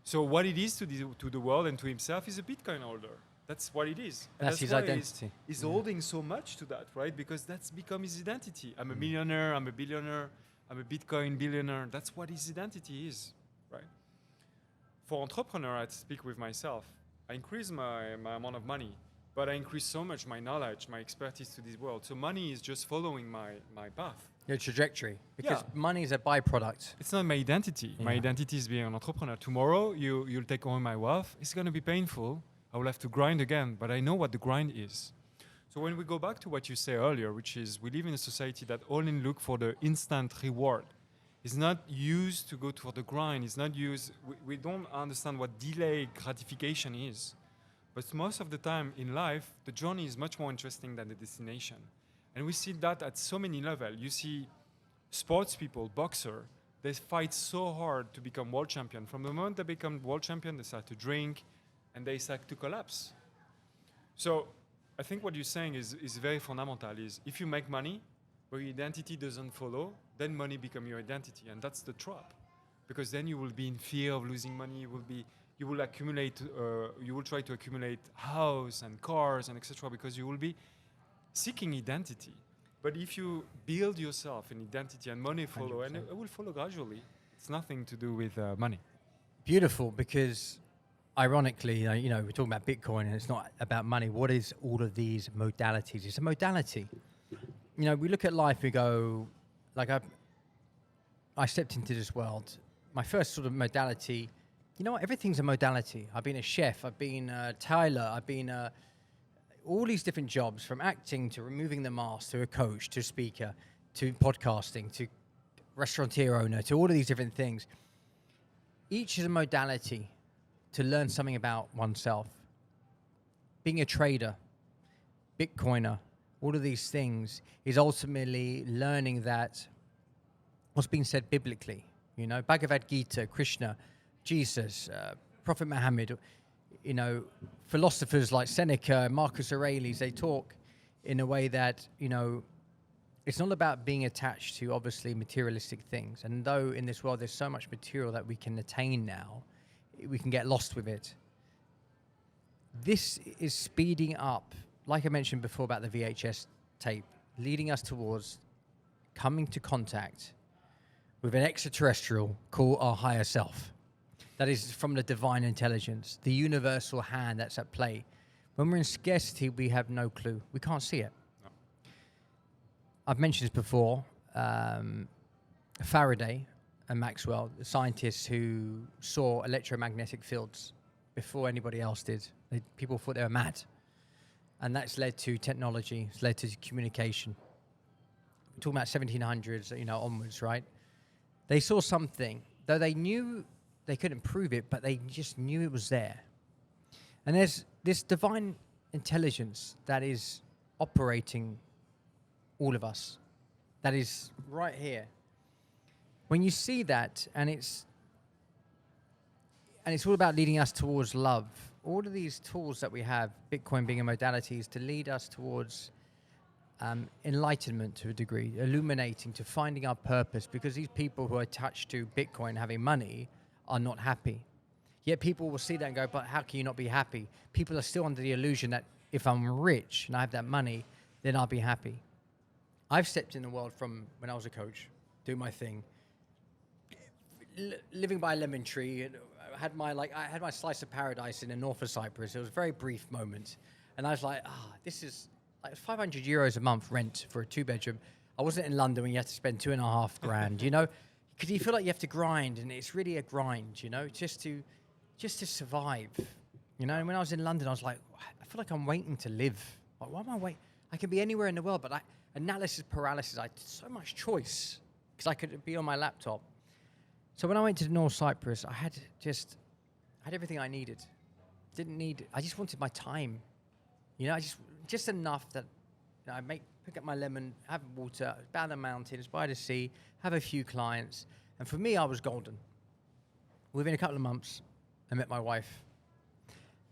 So what it is to the world and to himself is a Bitcoin holder. That's what it is. And that's his why identity. He's holding so much to that, right? Because that's become his identity. I'm a millionaire, I'm a billionaire, I'm a Bitcoin billionaire. That's what his identity is, right? For entrepreneur, I speak with myself. I increase my amount of money, but I increase so much my knowledge, my expertise to this world. So money is just following my path. Your trajectory, because money is a byproduct. It's not my identity. My identity is being an entrepreneur. Tomorrow, you'll take away my wealth. It's going to be painful. I will have to grind again, but I know what the grind is. So when we go back to what you said earlier, which is we live in a society that only look for the instant reward. It's not used to go for the grind. It's not used. We don't understand what delayed gratification is. But most of the time in life, the journey is much more interesting than the destination. And we see that at so many levels. You see sports people, boxer, they fight so hard to become world champion. From the moment they become world champion, they start to drink and they start to collapse. So I think what you're saying is very fundamental, is if you make money, but your identity doesn't follow, then money becomes your identity. And that's the trap. Because then you will be in fear of losing money. You will accumulate, you will try to accumulate house and cars and etc. because you will be seeking identity. But if you build yourself an identity and money follow, 100%. And it will follow gradually, it's nothing to do with money. Beautiful, because ironically, we're talking about Bitcoin and it's not about money. What is all of these modalities? It's a modality. We look at life, we go, like I stepped into this world. My first sort of modality, everything's a modality. I've been a chef, I've been a tailor, I've been all these different jobs, from acting to removing the mask, to a coach, to a speaker, to podcasting, to restaurateur owner, to all of these different things. Each is a modality to learn something about oneself. Being a trader, Bitcoiner, all of these things is ultimately learning that what's being said biblically, Bhagavad Gita, Krishna, Jesus, Prophet Muhammad, philosophers like Seneca, Marcus Aurelius, they talk in a way that, it's not about being attached to obviously materialistic things. And though in this world there's so much material that we can attain now, we can get lost with it. This is speeding up, like I mentioned before about the VHS tape, leading us towards coming to contact with an extraterrestrial called our higher self. That is from the divine intelligence, the universal hand that's at play. When we're in scarcity, we have no clue. We can't see it. No. I've mentioned this before. Faraday and Maxwell, the scientists who saw electromagnetic fields before anybody else did. People thought they were mad. And that's led to technology. It's led to communication. We're talking about 1700s, onwards, right? They saw something, though they knew they couldn't prove it, but they just knew it was there. And there's this divine intelligence that is operating all of us, that is right here. When you see that, and it's all about leading us towards love. All of these tools that we have, Bitcoin being a modality, is to lead us towards enlightenment to a degree, illuminating, to finding our purpose, because these people who are attached to Bitcoin having money are not happy. Yet people will see that and go, but how can you not be happy? People are still under the illusion that if I'm rich and I have that money, then I'll be happy. I've stepped in the world from when I was a coach, doing my thing, living by a lemon tree. I had my slice of paradise in the north of Cyprus. It was a very brief moment. And I was like, this is like €500 a month rent for a 2-bedroom. I wasn't in London when you had to spend $2,500, because you feel like you have to grind, and it's really a grind, just to survive, And when I was in London, I was like, I feel like I'm waiting to live. Like, why am I waiting? I can be anywhere in the world, but analysis paralysis. I had so much choice because I could be on my laptop. So when I went to North Cyprus, I had everything I needed. I just wanted my time, just enough that I pick up my lemon, have water, by the mountains, by the sea, have a few clients. And for me, I was golden. Within a couple of months, I met my wife.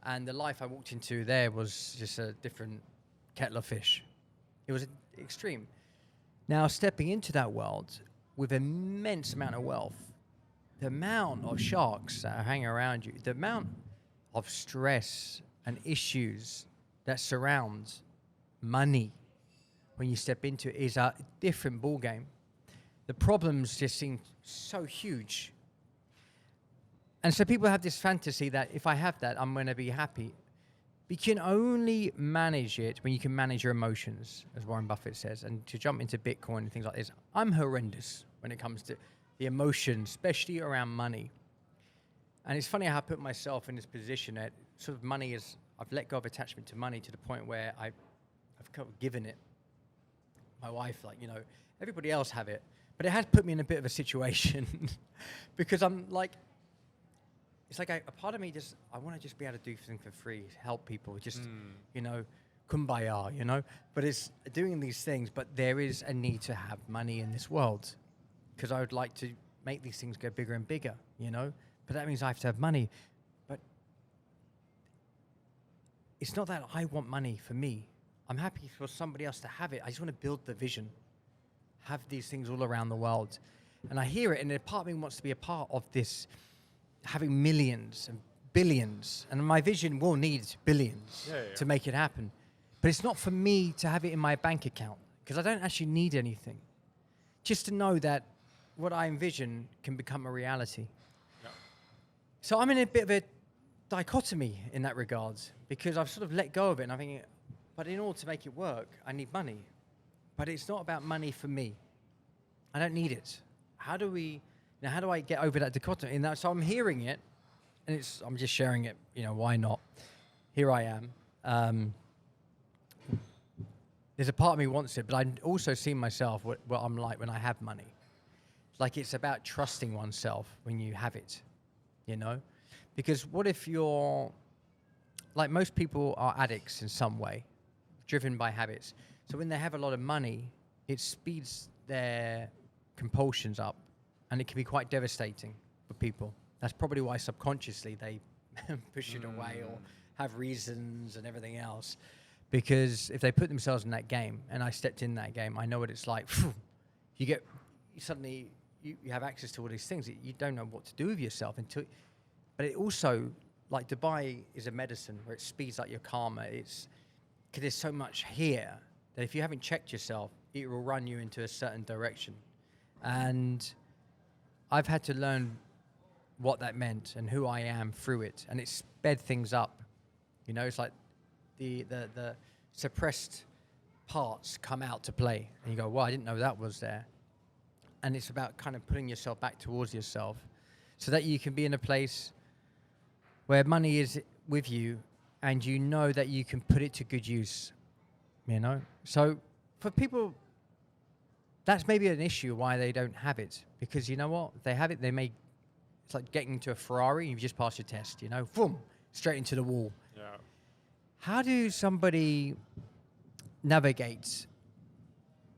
And the life I walked into there was just a different kettle of fish. It was extreme. Now, stepping into that world with immense amount of wealth, the amount of sharks that are hanging around you, the amount of stress and issues that surround money when you step into it is a different ball game. The problems just seem so huge. And so people have this fantasy that if I have that, I'm going to be happy. But you can only manage it when you can manage your emotions, as Warren Buffett says. And to jump into Bitcoin and things like this, I'm horrendous when it comes to the emotions, especially around money. And it's funny how I put myself in this position that sort of money is, I've let go of attachment to money to the point where I've kind of given it. My wife, like, you know, everybody else have it. But it has put me in a bit of a situation because I'm like, it's like a part of me just, I want to just be able to do things for free, help people, just, you know, kumbaya, you know. But it's doing these things, but there is a need to have money in this world because I would like to make these things go bigger and bigger, you know. But that means I have to have money. But it's not that I want money for me. I'm happy for somebody else to have it. I just want to build the vision, have these things all around the world. And I hear it, and a part of me wants to be a part of this, having millions and billions, and my vision will need billions to make it happen. But it's not for me to have it in my bank account because I don't actually need anything. Just to know that what I envision can become a reality. Yeah. So I'm in a bit of a dichotomy in that regard because I've sort of let go of it and I'm thinking, but in order to make it work, I need money. But it's not about money for me. I don't need it. How do I get over that dichotomy? And so I'm hearing it, and I'm just sharing it. You know, why not? Here I am. There's a part of me wants it, but I also see myself what I'm like when I have money. Like it's about trusting oneself when you have it, you know? Because what if you're, like most people are addicts in some way, driven by habits. So when they have a lot of money, it speeds their compulsions up. And it can be quite devastating for people. That's probably why subconsciously they push it away or have reasons and everything else. Because if they put themselves in that game, and I stepped in that game, I know what it's like. You have access to all these things that you don't know what to do with yourself until. But it also, like Dubai is a medicine where it speeds up your karma. Because there's so much here that if you haven't checked yourself, it will run you into a certain direction. And I've had to learn what that meant and who I am through it, and it sped things up. You know, it's like the suppressed parts come out to play, and you go, "Well, I didn't know that was there." And it's about kind of putting yourself back towards yourself, so that you can be in a place where money is with you, and you know that you can put it to good use. You know, so for people, that's maybe an issue why they don't have it. Because you know what? If they have it, it's like getting into a Ferrari, you've just passed your test, you know, boom, straight into the wall. Yeah. How do somebody navigate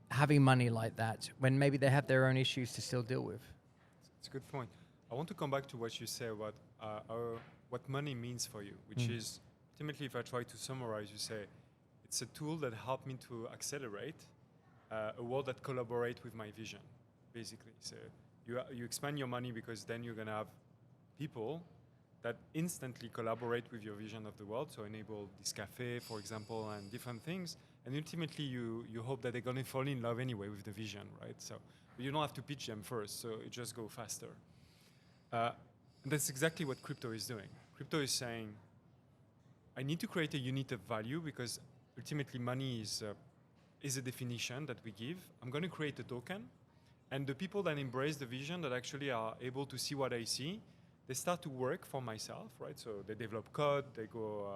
having money like that when maybe they have their own issues to still deal with? It's a good point. I want to come back to what you say about what money means for you, which is ultimately, if I try to summarize, you say, it's a tool that helped me to accelerate a world that collaborates with my vision, basically. So you expand your money because then you're going to have people that instantly collaborate with your vision of the world, so enable this cafe, for example, and different things. And ultimately, you hope that they're going to fall in love anyway with the vision, right? So you don't have to pitch them first, so it just go faster. And that's exactly what crypto is doing. Crypto is saying, I need to create a unit of value because ultimately money is a definition that we give. I'm going to create a token, and the people that embrace the vision, that actually are able to see what I see, they start to work for myself, right? So they develop code, they go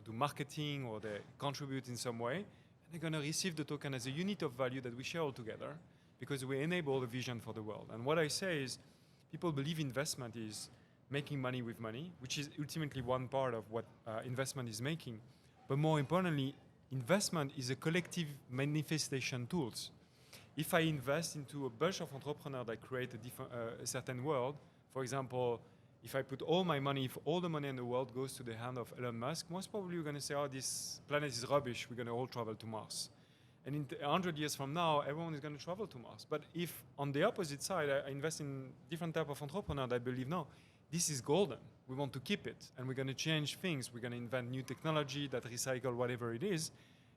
do marketing, or they contribute in some way, and they're going to receive the token as a unit of value that we share all together because we enable the vision for the world. And what I say is, people believe investment is making money with money, which is ultimately one part of what investment is making. But more importantly, investment is a collective manifestation tools. If I invest into a bunch of entrepreneurs that create a certain world, for example, if I put all my money, if all the money in the world goes to the hand of Elon Musk, most probably you're going to say, oh, this planet is rubbish, we're going to all travel to Mars. And in 100 years from now, everyone is going to travel to Mars. But if on the opposite side, I invest in different type of entrepreneur that believe, no, this is golden, we want to keep it, and we're going to change things, we're going to invent new technology that recycle whatever it is,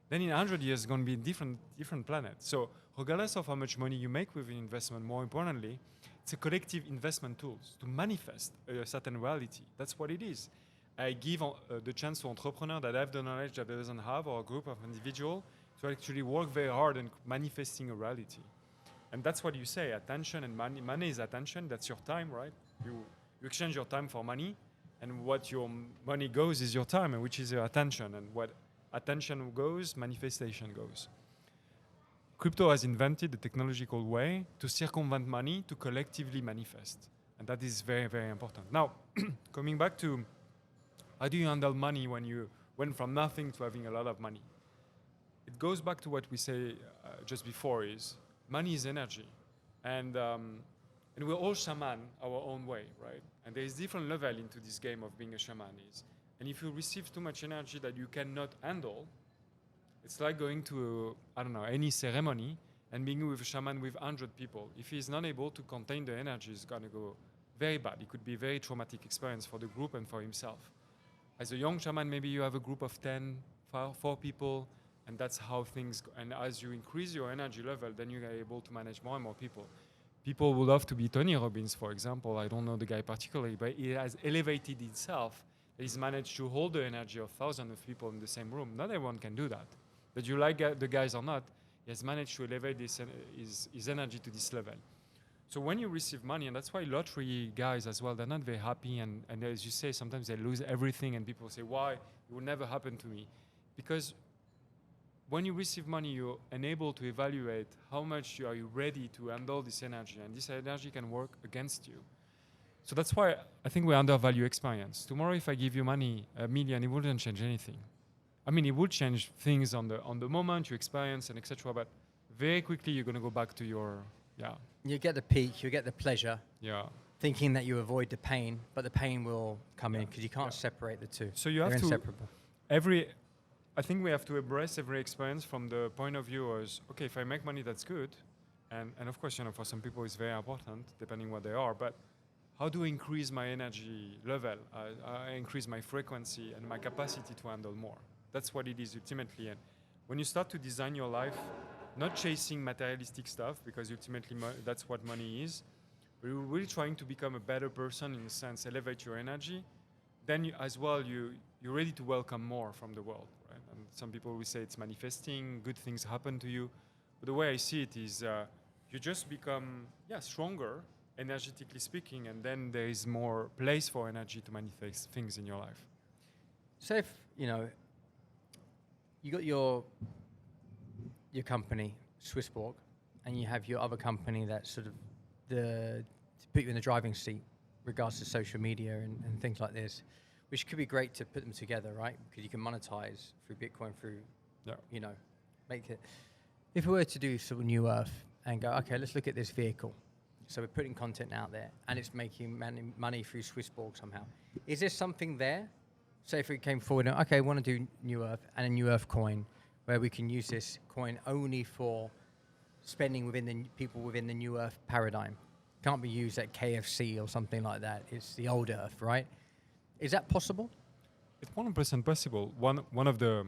then in 100 years, it's going to be a different planet. So regardless of how much money you make with an investment, more importantly, it's a collective investment tools to manifest a certain reality. That's what it is. I give the chance to entrepreneur that have the knowledge that they doesn't have, or a group of individuals, to actually work very hard in manifesting a reality. And that's what you say, attention and money. Money is attention, that's your time, right? You exchange your time for money, and what your money goes is your time, and which is your attention. And what attention goes, manifestation goes. Crypto has invented a technological way to circumvent money to collectively manifest. And that is very, very important. Now, coming back to how do you handle money when you went from nothing to having a lot of money? It goes back to what we say just before is money is energy. And we're all shaman our own way, right? And there is different level into this game of being a shaman is. And if you receive too much energy that you cannot handle, it's like going to, any ceremony and being with a shaman with 100 people. If he's not able to contain the energy, it's going to go very bad. It could be a very traumatic experience for the group and for himself. As a young shaman, maybe you have a group of 10, 4 people, and that's how things go. And as you increase your energy level, then you're able to manage more and more people. People would love to be Tony Robbins, for example. I don't know the guy particularly, but he has elevated himself. He's managed to hold the energy of thousands of people in the same room. Not everyone can do that. But you like the guys or not, he has managed to elevate his energy to this level. So when you receive money, and that's why lottery guys as well, they're not very happy. And as you say, sometimes they lose everything, and people say, why? It will never happen to me. Because when you receive money, you're unable to evaluate how much are you ready to handle this energy. And this energy can work against you. So that's why I think we undervalue experience. Tomorrow, if I give you money, $1 million, it wouldn't change anything. I mean, it would change things on the moment you experience and etc. But very quickly, you're going to go back to your, You get the peak, you get the pleasure. Yeah. Thinking that you avoid the pain, but the pain will come in because you can't separate the two. So you have They're to inseparable. I think we have to embrace every experience from the point of view as, okay, if I make money, that's good. And of course, for some people it's very important, depending what they are. But how do I increase my energy level? I increase my frequency and my capacity to handle more. That's what it is ultimately. And when you start to design your life, not chasing materialistic stuff, because ultimately that's what money is, but you're really trying to become a better person in a sense, elevate your energy, then you're ready to welcome more from the world. Right? And some people will say it's manifesting, good things happen to you. But the way I see it is you just become stronger, energetically speaking, and then there is more place for energy to manifest things in your life. So if, you got your company, SwissBorg, and you have your other company that's sort of to put you in the driving seat regards to social media and things like this, which could be great to put them together, right? Because you can monetize through Bitcoin, make it. If we were to do sort of New Earth and go, okay, let's look at this vehicle. So we're putting content out there and it's making money through SwissBorg somehow. Is there something there? Say if we came forward and, okay, we want to do New Earth and a New Earth coin where we can use this coin only for spending people within the New Earth paradigm. Can't be used at KFC or something like that. It's the old Earth, right? Is that possible? It's 100% possible. One of the,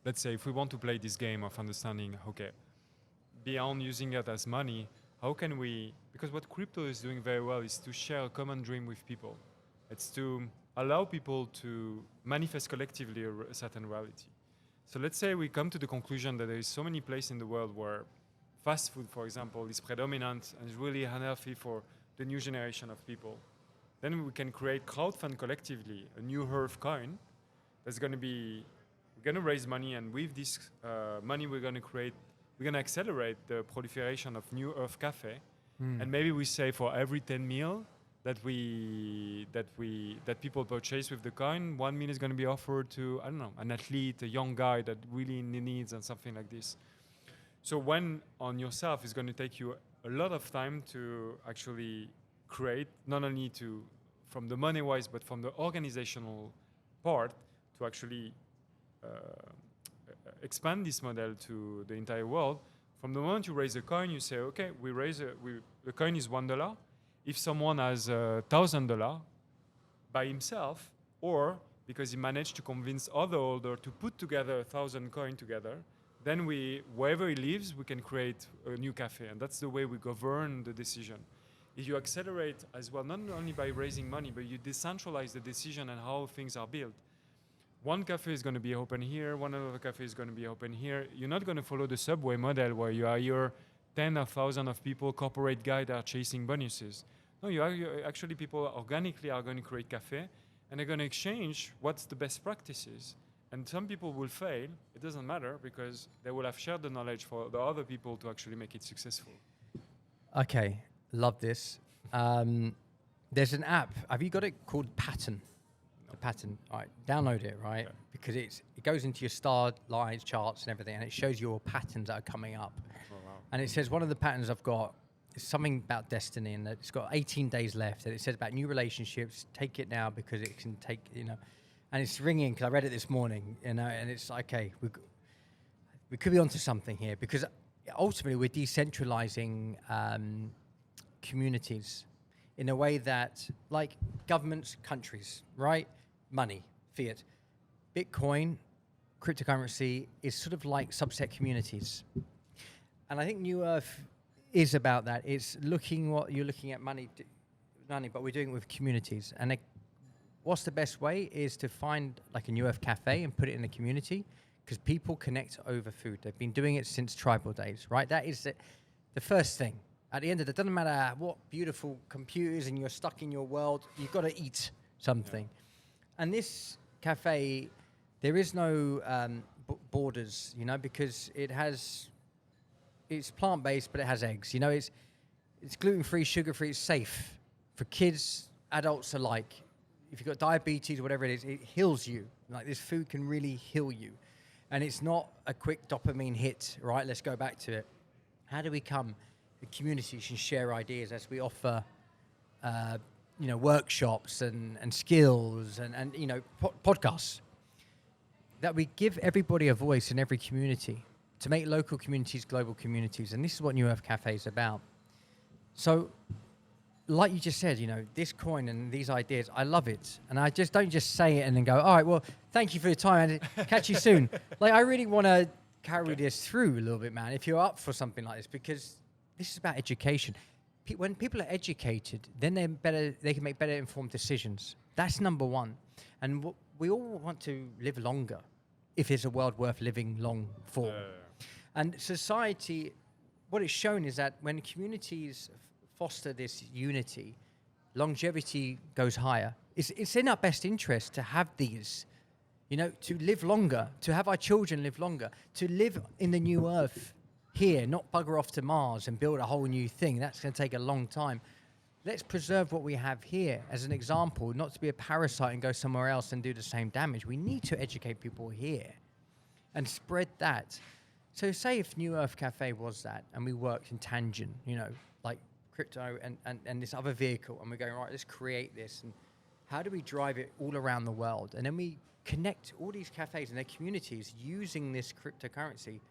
let's say, if we want to play this game of understanding, okay, beyond using it as money, how can we, because what crypto is doing very well is to share a common dream with people. It's to allow people to manifest collectively a certain reality. So let's say we come to the conclusion that there is so many places in the world where fast food, for example, is predominant and is really unhealthy for the new generation of people. Then we can create crowdfund collectively, a New Earth coin that's going to be, we're going to raise money, and with this money we're going to accelerate the proliferation of New Earth Cafe. And maybe we say for every 10 meal that people purchase with the coin, 1 meal is going to be offered to, an athlete, a young guy that really needs, and something like this. So when on yourself, it's going to take you a lot of time to actually create, not only to from the money-wise, but from the organizational part to actually expand this model to the entire world. From the moment you raise a coin, you say, okay, the coin is $1. If someone has $1,000 by himself, or because he managed to convince other holder to put together 1,000 coins together, then wherever he lives, we can create a new cafe. And that's the way we govern the decision. If you accelerate as well, not only by raising money, but you decentralize the decision and how things are built. One cafe is going to be open here, one other cafe is going to be open here. You're not going to follow the subway model where you are your 10 or 1,000 of people, corporate guys that are chasing bonuses. No, you're actually people organically are going to create cafe, and they're going to exchange what's the best practices. And some people will fail. It doesn't matter because they will have shared the knowledge for the other people to actually make it successful. Okay, love this. There's an app. Have you got it called Pattern? No. The Pattern. All right, download it, right? Okay. Because it goes into your star lines, charts, and everything, and it shows your patterns that are coming up. Oh, wow. And it says one of the patterns I've got is something about destiny, and that it's got 18 days left, and it says about new relationships. Take it now because it can take, and it's ringing because I read it this morning, and it's like, okay, we could be onto something here because ultimately we're decentralizing communities in a way that, like governments, countries, right? Money, fiat, Bitcoin, cryptocurrency is sort of like subset communities, and I think New Earth is about that. It's what you're looking at money, but we're doing it with communities, and what's the best way is to find like a New Earth cafe and put it in the community because people connect over food. They've been doing it since tribal days, right? That is the first thing. At the end of it, doesn't matter what beautiful computers and you're stuck in your world, you've got to eat something. Yeah. And this cafe, there is no borders, because it's plant-based, but it has eggs. It's gluten-free, sugar-free, it's safe for kids, adults alike. If you've got diabetes or whatever it is, it heals you. Like this food can really heal you. And it's not a quick dopamine hit, right? Let's go back to it. How do we come? The community can share ideas as we offer, workshops and skills and podcasts. That we give everybody a voice in every community to make local communities global communities. And this is what New Earth Cafe is about. So, like you just said, this coin and these ideas, I love it. And I just don't just say it and then go, all right, well, thank you for your time and catch you soon. Like, I really want to carry this through a little bit, man, if you're up for something like this, because this is about education. When people are educated, then they can make better informed decisions. That's number one. And we all want to live longer if it's a world worth living long for. And society, what it's shown is that when communities foster this unity, longevity goes higher. It's in our best interest to have these, to live longer, to have our children live longer, to live in the new earth here, not bugger off to Mars and build a whole new thing. That's going to take a long time. Let's preserve what we have here as an example, not to be a parasite and go somewhere else and do the same damage. We need to educate people here and spread that. So say if New Earth Cafe was that and we worked in tangent, like crypto and this other vehicle, and we're going, right, let's create this, and how do we drive it all around the world? And then we connect all these cafes and their communities using this cryptocurrency.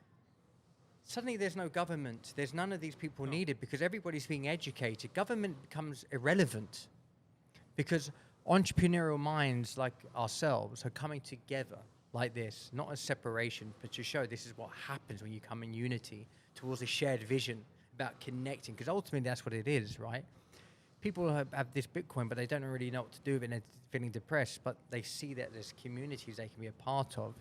Suddenly there's no government, there's none of these people needed because everybody's being educated. Government becomes irrelevant because entrepreneurial minds like ourselves are coming together like this, not as separation, but to show this is what happens when you come in unity towards a shared vision about connecting, because ultimately that's what it is, right? People have this Bitcoin, but they don't really know what to do with it, and they're feeling depressed, but they see that there's communities they can be a part of,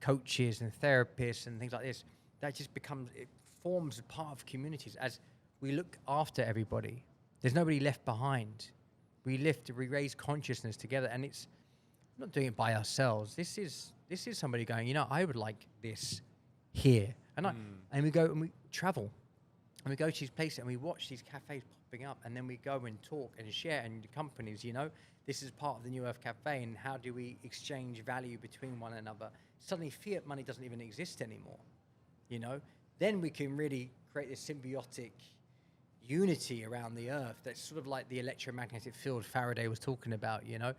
coaches and therapists and things like this. That just it forms a part of communities as we look after everybody. There's nobody left behind. We raise consciousness together, and it's not doing it by ourselves. This is somebody going, I would like this here. And we go and we travel. And we go to these places and we watch these cafes popping up, and then we go and talk and share, and the companies, this is part of the New Earth Cafe, and how do we exchange value between one another? Suddenly fiat money doesn't even exist anymore, Then we can really create this symbiotic unity around the earth. That's sort of like the electromagnetic field Faraday was talking about, you know,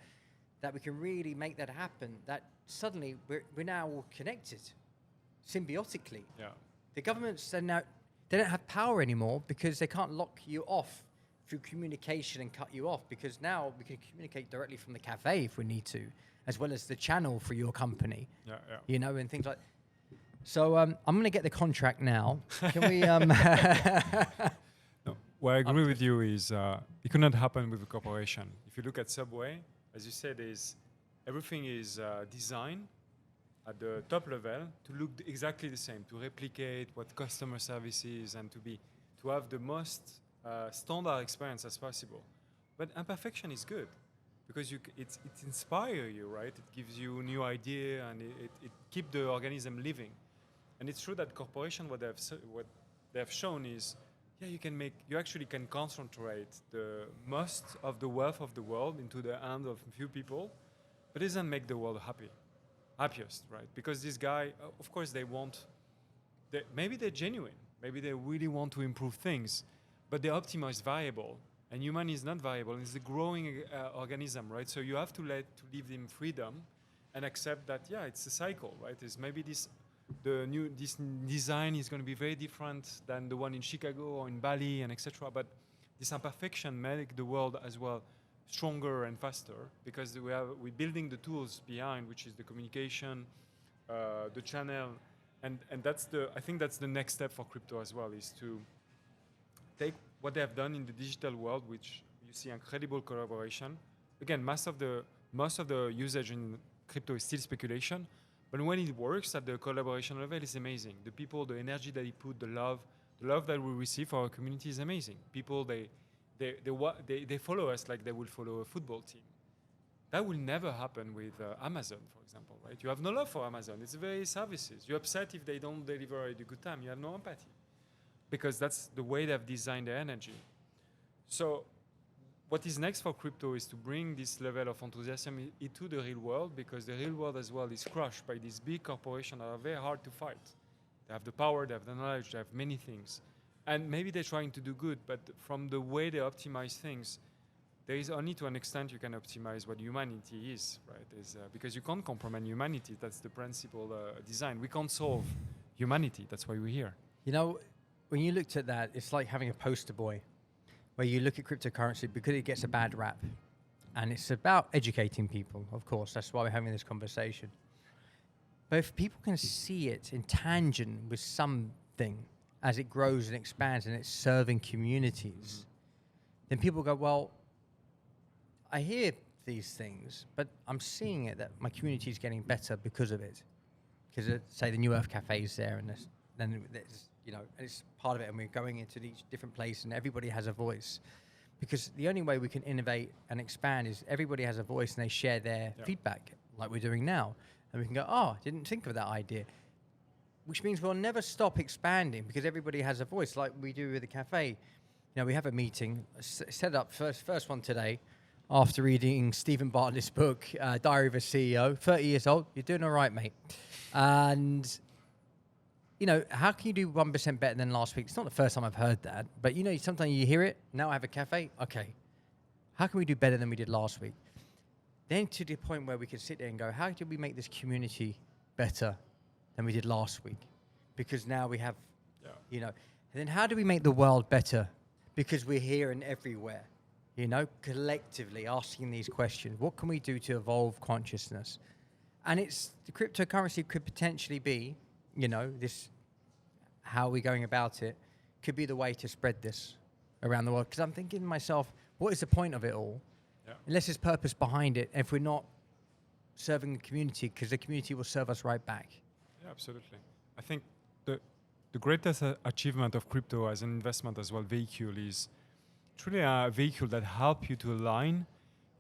that we can really make that happen, that suddenly we're now all connected symbiotically. Yeah. The governments are now, they don't have power anymore because they can't lock you off through communication and cut you off, because now we can communicate directly from the cafe if we need to, as well as the channel for your company. Yeah. You know, and things like. So I'm going to get the contract now. Can we? No, what I agree with you is it could not happen with a corporation. If you look at Subway, as you said, everything is designed at the top level to look exactly the same, to replicate what customer service is, and to have the most standard experience as possible. But imperfection is good because it inspires you, right? It gives you new idea, and it keeps the organism living. And it's true that corporation, what they have shown is, yeah, you actually can concentrate the most of the wealth of the world into the hand of a few people, but it doesn't make the world happiest, right? Because this guy, of course, maybe they're genuine, maybe they really want to improve things, but they optimize variable, and human is not variable, it's a growing organism, right? So you have to leave them freedom and accept that, yeah, it's a cycle, right? It's maybe this design is going to be very different than the one in Chicago or in Bali and etc. But this imperfection make the world as well stronger and faster, because we're building the tools behind, which is the communication, the channel, and I think that's the next step for crypto as well, is to take what they have done in the digital world, which you see incredible collaboration. Again, most of the usage in crypto is still speculation. But when it works at the collaboration level, it's amazing. The people, the energy that they put, the love that we receive for our community is amazing. People, they follow us like they will follow a football team. That will never happen with Amazon, for example, right? You have no love for Amazon. It's very services. You're upset if they don't deliver at a good time. You have no empathy, because that's the way they've designed their energy. So what is next for crypto is to bring this level of enthusiasm into the real world, because the real world as well is crushed by these big corporations that are very hard to fight. They have the power, they have the knowledge, they have many things. And maybe they're trying to do good, but from the way they optimize things, there is only to an extent you can optimize what humanity is, right? Because you can't compromise humanity. That's the principle design. We can't solve humanity. That's why we're here. You know, when you looked at that, it's like having a poster boy, where you look at cryptocurrency because it gets a bad rap. And it's about educating people, of course. That's why we're having this conversation. But if people can see it in tangent with something as it grows and expands and it's serving communities, then people go, well, I hear these things, but I'm seeing it that my community is getting better because of it. Because, say, the New Earth Cafe is there, and then there's, you know, and it's part of it, and we're going into each different place, and everybody has a voice. Because the only way we can innovate and expand is everybody has a voice, and they share their feedback, like we're doing now. And we can go, oh, didn't think of that idea. Which means we'll never stop expanding, because everybody has a voice, like we do with the cafe. You know, we have a meeting, set up first one today, after reading Stephen Bartlett's book, Diary of a CEO, 30 years old. You're doing all right, mate. And you know, how can you do 1% better than last week? It's not the first time I've heard that, but you know, sometimes you hear it. Now I have a cafe. Okay, how can we do better than we did last week? Then to the point where we can sit there and go, how did we make this community better than we did last week? Because now we have, you know, and then how do we make the world better? Because we're here and everywhere, you know, collectively asking these questions. What can we do to evolve consciousness? And it's, the cryptocurrency could potentially be, you know, this, how are we going about it, could be the way to spread this around the world. Because I'm thinking to myself, what is the point of it all? Unless there's purpose behind it, if we're not serving the community, because the community will serve us right back. Yeah, absolutely. I think the greatest achievement of crypto as an investment as well vehicle is truly a vehicle that helps you to align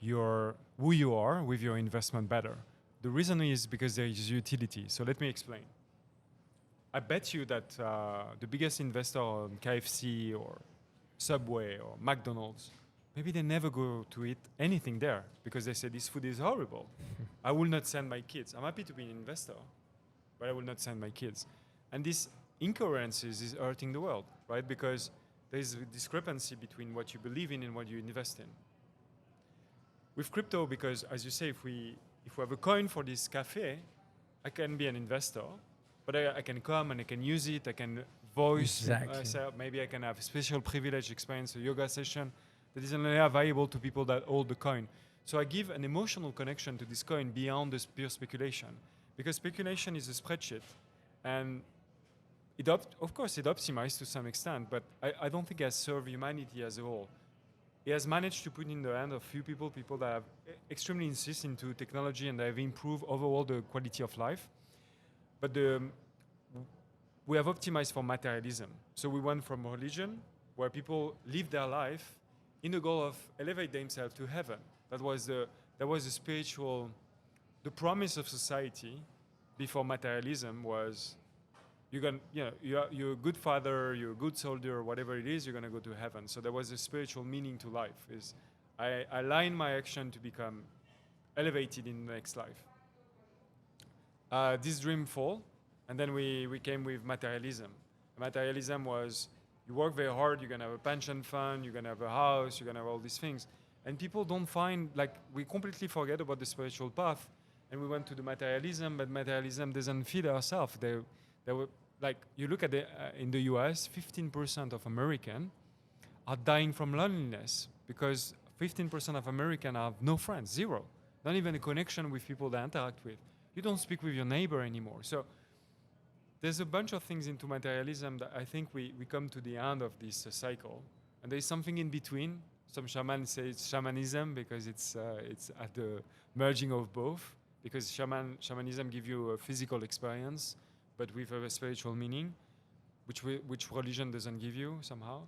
who you are with your investment better. The reason is because there is utility. So let me explain. I bet you that the biggest investor on KFC or Subway or McDonald's, maybe they never go to eat anything there because they say this food is horrible. I will not send my kids. I'm happy to be an investor, but I will not send my kids. And this incoherence is hurting the world, right? Because there's a discrepancy between what you believe in and what you invest in. With crypto, because as you say, if we have a coin for this cafe, I can be an investor, but I can come and I can use it. I can voice myself. Maybe I can have a special privilege experience, a yoga session that is only available to people that hold the coin. So I give an emotional connection to this coin beyond the pure speculation, because speculation is a spreadsheet, and of course it optimized to some extent, but I don't think it has served humanity as a whole. It has managed to put in the hand of few people that have extremely insist into technology and they have improved overall the quality of life. But we have optimized for materialism. So we went from religion, where people live their life in the goal of elevate themselves to heaven. That was the spiritual, the promise of society before materialism was, you're a good father, you're a good soldier, whatever it is, you're going to go to heaven. So there was a spiritual meaning to life. Is I align my action to become elevated in the next life. This dream fall, and then we came with materialism. Materialism was, you work very hard, you're going to have a pension fund, you're going to have a house, you're going to have all these things. And people don't find, we completely forget about the spiritual path, and we went to the materialism, but materialism doesn't feed ourselves. They were, you look at in the US, 15% of Americans are dying from loneliness because 15% of Americans have no friends, zero. Not even a connection with people they interact with. You don't speak with your neighbor anymore. So there's a bunch of things into materialism that I think we come to the end of this cycle. And there's something in between. Some shamans say it's shamanism because it's at the merging of both. Because shamanism gives you a physical experience, but with a spiritual meaning, which religion doesn't give you somehow.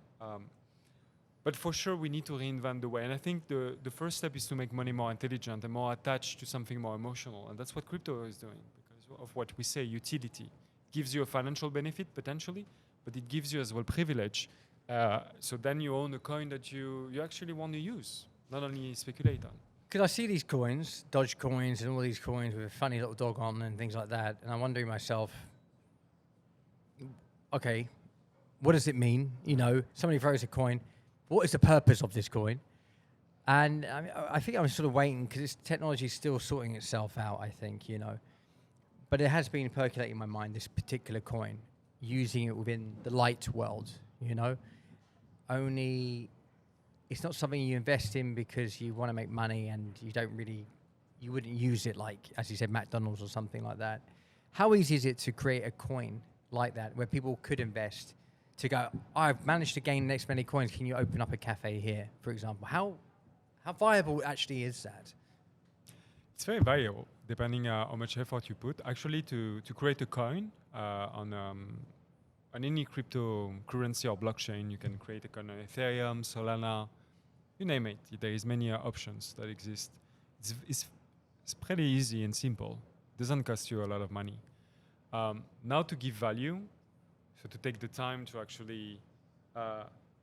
But for sure, we need to reinvent the way. And I think the first step is to make money more intelligent and more attached to something more emotional. And that's what crypto is doing because of what we say, utility. It gives you a financial benefit, potentially, but it gives you as well privilege. So then you own a coin that you actually want to use, not only speculate on. Because I see these coins, Doge coins and all these coins with a funny little dog on and things like that, and I'm wondering myself, okay, what does it mean? Somebody throws a coin. What is the purpose of this coin? And I think I'm sort of waiting because this technology is still sorting itself out, I think, But it has been percolating in my mind, this particular coin, using it within the light world, Only, it's not something you invest in because you want to make money and you wouldn't use it like, as you said, McDonald's or something like that. How easy is it to create a coin like that where people could invest to go, I've managed to gain next many coins, can you open up a cafe here, for example? How viable actually is that? It's very viable, depending how much effort you put. Actually, to create a coin on any cryptocurrency or blockchain, you can create a coin on Ethereum, Solana, you name it. There is many options that exist. It's pretty easy and simple. It doesn't cost you a lot of money. Now to give value, so to take the time to actually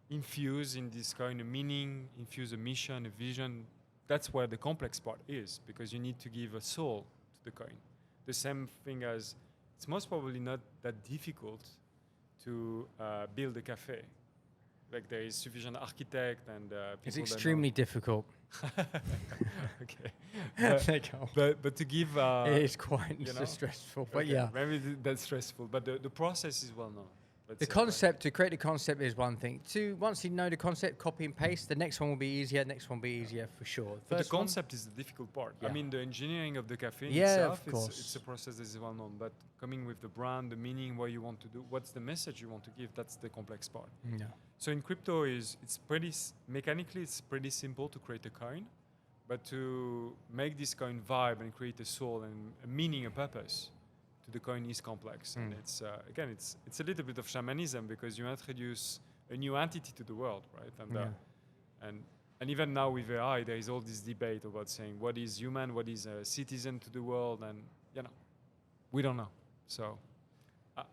infuse in this coin a meaning, infuse a mission, a vision, that's where the complex part is, because you need to give a soul to the coin. The same thing as it's most probably not that difficult to build a cafe. There is sufficient architect and people. It's extremely difficult. Okay. But to give... it is quite stressful, but okay, yeah. Maybe that's stressful, but the process is well known. The concept, to create the concept is one thing. Once you know the concept, copy and paste, the next one will be easier, the next one will be easier for sure. But the concept is the difficult part. Yeah. I mean, the engineering of the cafe itself, of course. It's a process that is well known, but coming with the brand, the meaning, what you want to do, what's the message you want to give, that's the complex part. Yeah. So in crypto, it's pretty, mechanically, it's pretty simple to create a coin, but to make this coin vibe and create a soul and a meaning, a purpose, the coin is complex, and it's again, it's a little bit of shamanism because you introduce a new entity to the world, right? And even now with AI, there is all this debate about saying what is human, what is a citizen to the world, and we don't know. So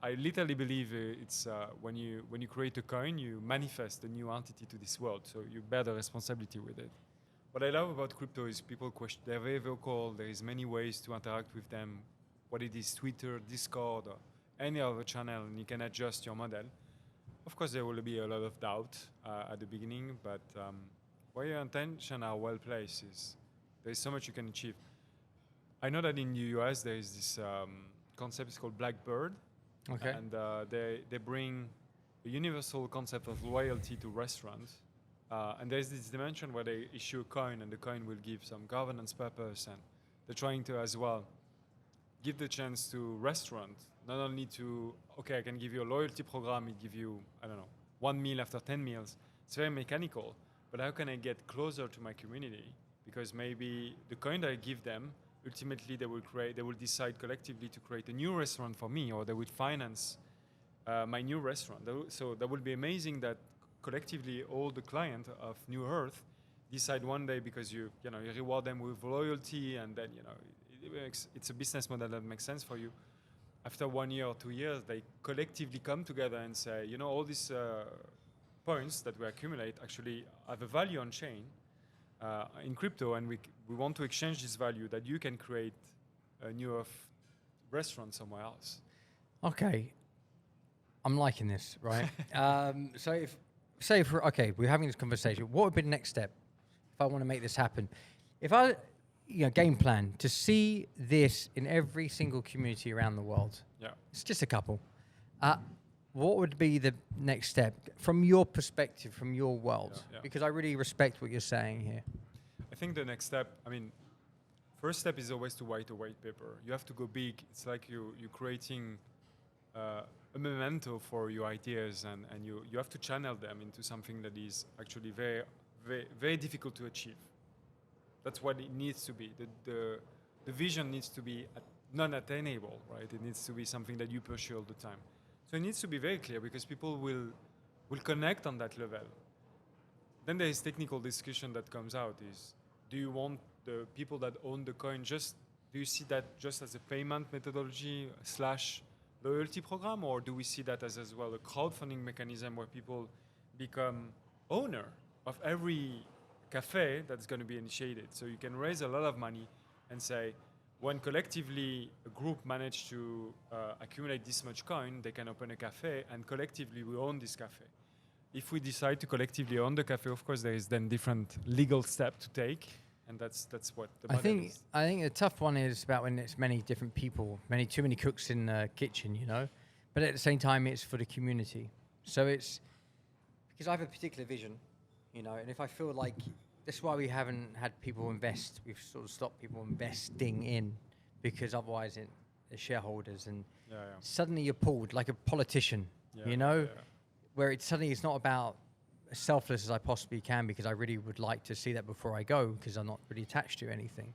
I literally believe it's when you create a coin, you manifest a new entity to this world, so you bear the responsibility with it. What I love about crypto is people question. They're very vocal. There is many ways to interact with them. What it is, Twitter, Discord, or any other channel, and you can adjust your model. Of course, there will be a lot of doubt at the beginning, but where your intention are well placed, there's so much you can achieve. I know that in the US there is this concept, it's called Blackbird, Okay. and they bring a universal concept of loyalty to restaurants. And there's this dimension where they issue a coin, and the coin will give some governance purpose, and they're trying to as well give the chance to restaurant, not only to, okay, I can give you a loyalty program, it give you, I don't know, 1 meal after 10 meals. It's very mechanical, but how can I get closer to my community? Because maybe the coin that I give them, ultimately they will decide collectively to create a new restaurant for me, or they will finance my new restaurant. So that would be amazing that collectively all the clients of New Earth decide one day, because you reward them with loyalty, and then it's a business model that makes sense for you. After 1 year or 2 years, they collectively come together and say, all these points that we accumulate actually have a value on chain in crypto, and we want to exchange this value that you can create a New Earth restaurant somewhere else. Okay. I'm liking this, right? So we're having this conversation. What would be the next step if I want to make this happen? If I, game plan to see this in every single community around the world. Yeah. It's just a couple. What would be the next step from your perspective, from your world? Yeah. Because I really respect what you're saying here. I think the next step, first step is always to write a white paper. You have to go big. It's like you're creating a memento for your ideas, and you have to channel them into something that is actually very, very, very difficult to achieve. That's what it needs to be. The vision needs to be non-attainable, right? It needs to be something that you pursue all the time. So it needs to be very clear, because people will connect on that level. Then there is technical discussion that comes out is, do you want the people that own the coin do you see that just as a payment methodology / loyalty program, or do we see that as well a crowdfunding mechanism where people become owner of every cafe that's going to be initiated? So you can raise a lot of money and say, when collectively a group manage to accumulate this much coin, they can open a cafe, and collectively we own this cafe. If we decide to collectively own the cafe, of course there is then different legal step to take, and that's what the model is. I think the tough one is about when it's many different people, too many cooks in the kitchen, but at the same time it's for the community. So it's because I have a particular vision, and if I feel like that's why we haven't had people invest. We've sort of stopped people investing in, because otherwise the shareholders, and suddenly you're pulled like a politician, where suddenly it's not about as selfless as I possibly can, because I really would like to see that before I go, because I'm not really attached to anything.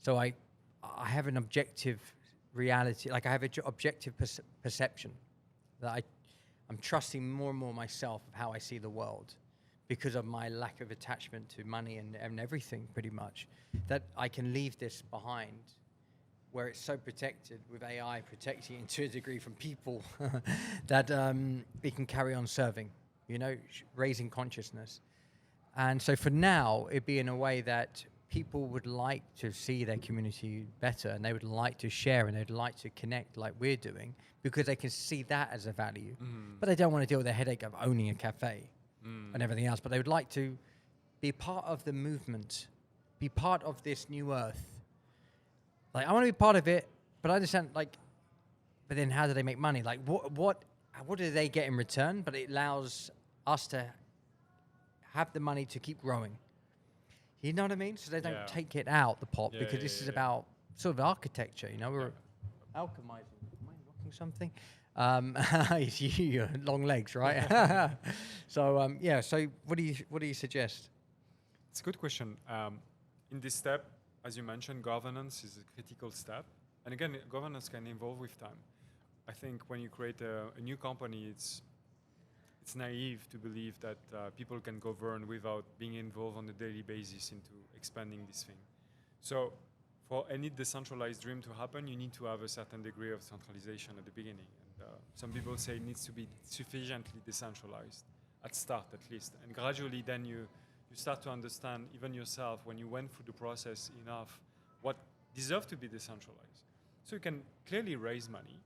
So I have an objective reality, like I have an objective perception that I'm trusting more and more myself of how I see the world, because of my lack of attachment to money and everything, pretty much, that I can leave this behind, where it's so protected, with AI protecting it to a degree from people, that it can carry on serving, raising consciousness. And so for now, it'd be in a way that people would like to see their community better, and they would like to share, and they'd like to connect like we're doing, because they can see that as a value. But they don't want to deal with the headache of owning a cafe and everything else, but they would like to be part of the movement, be part of this new earth. Like, I want to be part of it, but I understand, but then how do they make money? Like, what do they get in return? But it allows us to have the money to keep growing. You know what I mean? So they don't take it out the pot, because this is about sort of architecture, we're alchemizing. Am I rocking something? It's you, long legs, right? So so what do you suggest? It's a good question. In this step, as you mentioned, governance is a critical step, and again, governance can evolve with time. I think when you create a new company, it's naive to believe that people can govern without being involved on a daily basis into expanding this thing. So for any decentralized dream to happen, you need to have a certain degree of centralization at the beginning. And some people say it needs to be sufficiently decentralized at start, at least. And gradually then you start to understand, even yourself, when you went through the process enough, what deserves to be decentralized. So you can clearly raise money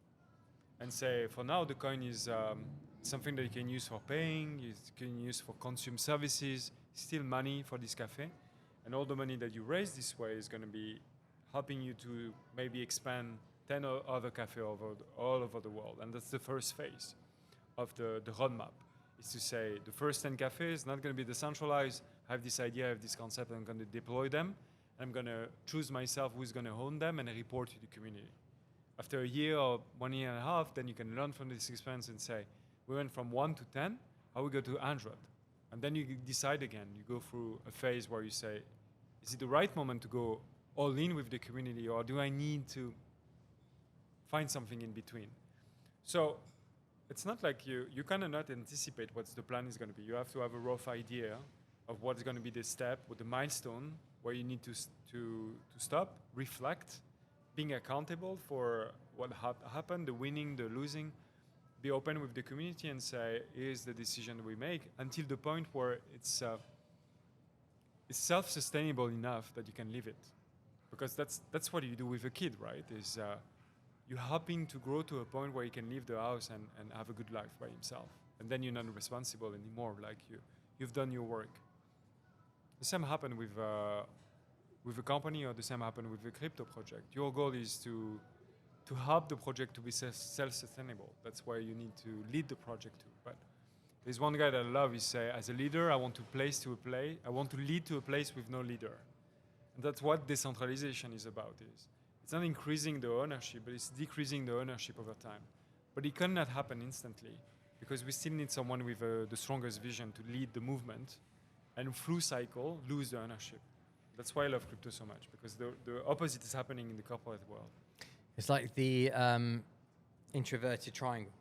and say, for now the coin is It's something that you can use for paying, you can use for consume services, still money for this cafe. And all the money that you raise this way is going to be helping you to maybe expand 10 other cafes all over the world. And that's the first phase of the roadmap, is to say the first 10 cafes not going to be decentralized. I have this idea, I have this concept, I'm going to deploy them. I'm going to choose myself who's going to own them and report to the community. After a year or 1 year and a half, then you can learn from this experience and say, we went from 1 to 10, how we go to 100? And then you decide again. You go through a phase where you say, is it the right moment to go all in with the community, or do I need to find something in between? So it's not like you cannot not anticipate what the plan is going to be. You have to have a rough idea of what's going to be the step or the milestone where you need to stop, reflect, being accountable for what happened, the winning, the losing, be open with the community and say, here's the decision we make, until the point where it's self-sustainable enough that you can live it. Because that's what you do with a kid, right? Is you're helping to grow to a point where he can leave the house and have a good life by himself. And then you're not responsible anymore, like you've done your work. The same happened with a company, or the same happened with a crypto project. Your goal is to help the project to be self-sustainable. That's why you need to lead the project too. But there's one guy that I love, he say, as a leader, I want to lead to a place with no leader. And that's what decentralization is about. It's not increasing the ownership, but it's decreasing the ownership over time. But it cannot happen instantly, because we still need someone with the strongest vision to lead the movement, and through cycle, lose the ownership. That's why I love crypto so much, because the opposite is happening in the corporate world. It's like the introverted triangle.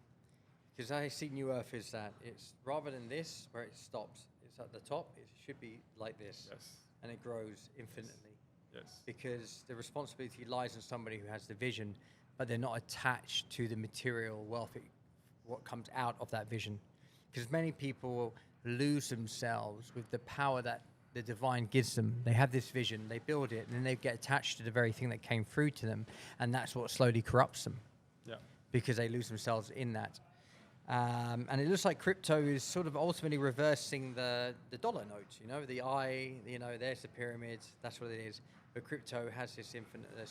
Because I see New Earth is that it's rather than this, where it stops, it's at the top, it should be like this. Yes. And it grows infinitely. Yes. Because the responsibility lies on somebody who has the vision, but they're not attached to the material wealth, what comes out of that vision. Because many people lose themselves with the power that the divine gives them. They have this vision, they build it, and then they get attached to the very thing that came through to them, and that's what slowly corrupts them. Yeah. Because they lose themselves in that. And it looks like crypto is sort of ultimately reversing the dollar note, the eye, there's the pyramid, that's what it is. But crypto has this infinite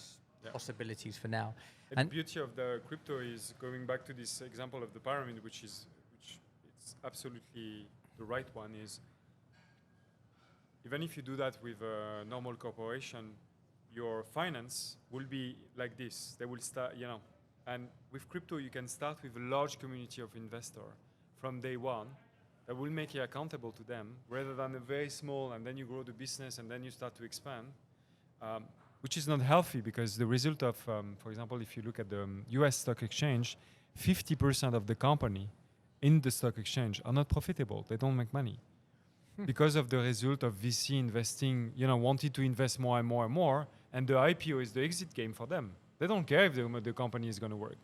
possibilities for now. And the beauty of the crypto is going back to this example of the pyramid, which it's absolutely the right one, is even if you do that with a normal corporation, your finance will be like this. They will start, and with crypto, you can start with a large community of investors from day one that will make you accountable to them, rather than a very small, and then you grow the business and then you start to expand, which is not healthy, because the result of, for example, if you look at the US stock exchange, 50% of the company in the stock exchange are not profitable. They don't make money. Because of the result of VC investing, wanted to invest more and more and more, and the IPO is the exit game for them. They don't care if the company is going to work.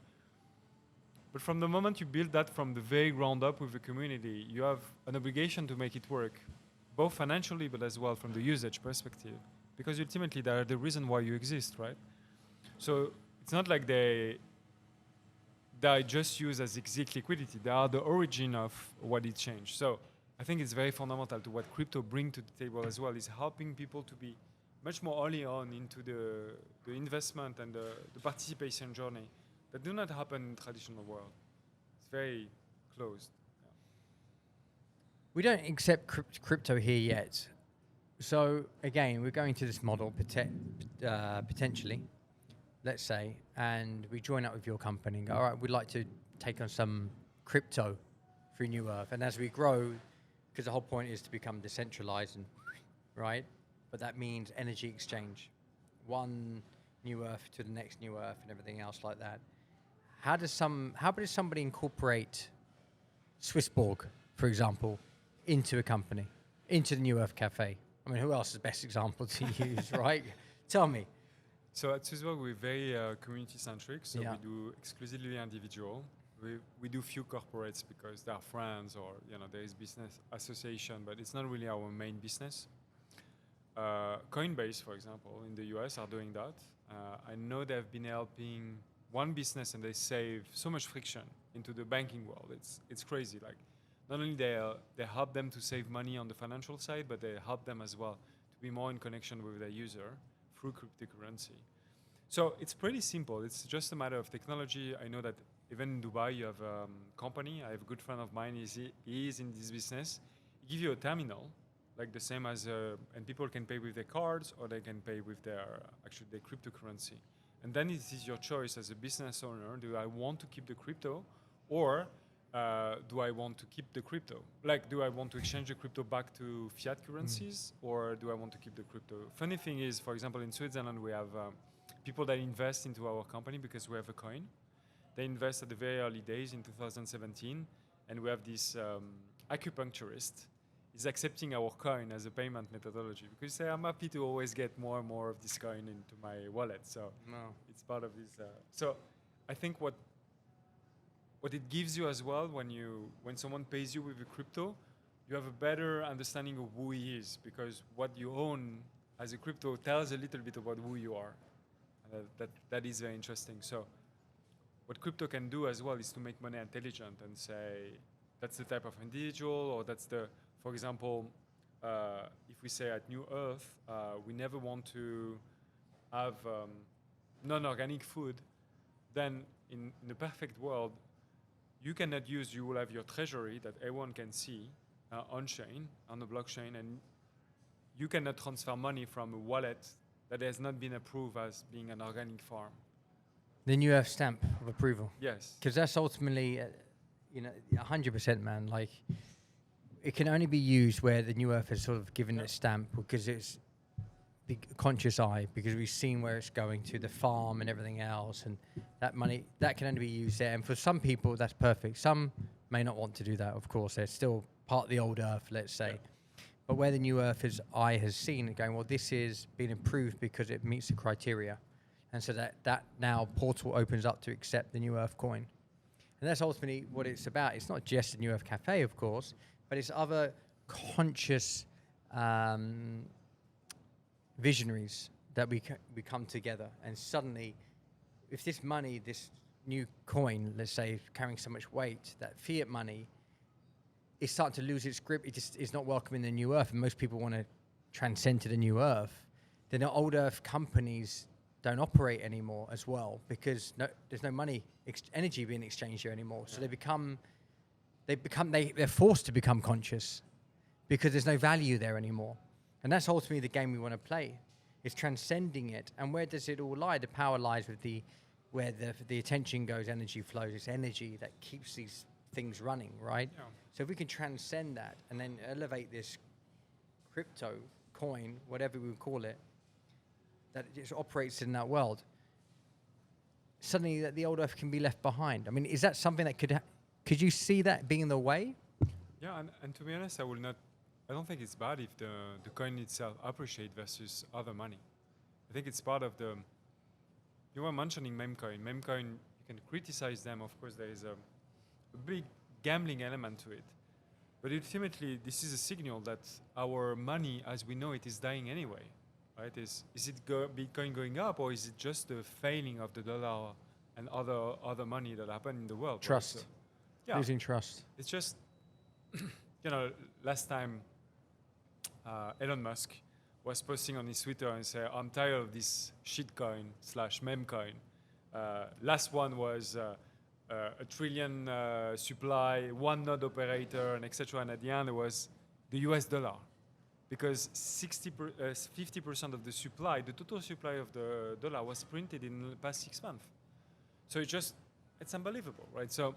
But from the moment you build that from the very ground up with the community, you have an obligation to make it work, both financially but as well from the usage perspective, because ultimately they are the reason why you exist, right? So it's not like they are just used as exit liquidity. They are the origin of what it changed. So I think it's very fundamental to what crypto brings to the table as well, is helping people to be much more early on into the investment and the participation journey that do not happen in the traditional world. It's very closed. Yeah. We don't accept crypto here yet. So again, we're going to this model potentially, let's say, and we join up with your company and go, all right, we'd like to take on some crypto through New Earth. And as we grow, because the whole point is to become decentralized, right? But that means energy exchange, one New Earth to the next New Earth and everything else like that. How does somebody incorporate SwissBorg, for example, into a company, into the New Earth Cafe? I mean, who else is the best example to use, right? Tell me. So at SwissBorg, we're very community-centric, so Yeah. we do exclusively individual. We do few corporates because they are friends, or there is business association, but it's not really our main business. Coinbase, for example, in the US are doing that. I know they've been helping one business and they save so much friction into the banking world. It's crazy. Like, not only they help them to save money on the financial side, but they help them as well to be more in connection with their user through cryptocurrency. So it's pretty simple. It's just a matter of technology. I know that even in Dubai, you have a company. I have a good friend of mine. He is in this business. He gives you a terminal, like the same as, and people can pay with their cards or they can pay with their cryptocurrency. And then it is your choice as a business owner. Do I want to keep the crypto, or do I want to keep the crypto? Like, do I want to exchange the crypto back to fiat currencies, or do I want to keep the crypto? Funny thing is, for example, in Switzerland, we have people that invest into our company because we have a coin. They invest at the very early days in 2017, and we have this acupuncturist is accepting our coin as a payment methodology because they say, I'm happy to always get more and more of this coin into my wallet. So it's part of this. So I think what it gives you as well when someone pays you with a crypto, you have a better understanding of who he is, because what you own as a crypto tells a little bit about who you are. That is very interesting. So what crypto can do as well is to make money intelligent and say, that's the type of individual, or that's the, for example, if we say at New Earth, we never want to have non-organic food, then in the perfect world, you will have your treasury that everyone can see on-chain, on the blockchain, and you cannot transfer money from a wallet that has not been approved as being an organic farm. Then you have stamp of approval. Yes. Because that's ultimately, 100%, man. Like, it can only be used where the New Earth has sort of given its stamp, because it's the conscious eye, because we've seen where it's going to, the farm and everything else, and that money, that can only be used there. And for some people, that's perfect. Some may not want to do that, of course. They're still part of the old Earth, let's say. Yeah. But where the New Earth's eye has seen it going, well, this is being approved because it meets the criteria. And so that now portal opens up to accept the New Earth coin. And that's ultimately what it's about. It's not just the New Earth Cafe, of course, but it's other conscious visionaries that we come together. And suddenly, if this money, this new coin, let's say, is carrying so much weight, that fiat money is starting to lose its grip. It just is not welcome in the New Earth. And most people want to transcend to the New Earth. Then the old Earth companies don't operate anymore as well, because there's no money, energy being exchanged here anymore. So they're forced to become conscious because there's no value there anymore. And that's ultimately the game we want to play. It's transcending it. And where does it all lie? The power lies with where the attention goes, energy flows. It's energy that keeps these things running, right? Yeah. So if we can transcend that and then elevate this crypto coin, whatever we call it, that it just operates in that world, suddenly the old Earth can be left behind. I mean, is that something that could you see that being in the way? Yeah, and to be honest, I don't think it's bad if the coin itself appreciates versus other money. I think it's part of you were mentioning Memecoin. Memecoin, you can criticize them. Of course, there is a big gambling element to it. But ultimately, this is a signal that our money, as we know it, is dying anyway. Right? Is it Bitcoin going up, or is it just the failing of the dollar and other money that happen in the world? Trust. Right? So, losing trust. It's just, last time Elon Musk was posting on his Twitter and say, I'm tired of this shitcoin / memecoin. Last one was a trillion supply, one node operator, and etc. And at the end, it was the US dollar. Because 50% of the supply, the total supply of the dollar, was printed in the past 6 months. So it's unbelievable, right? So,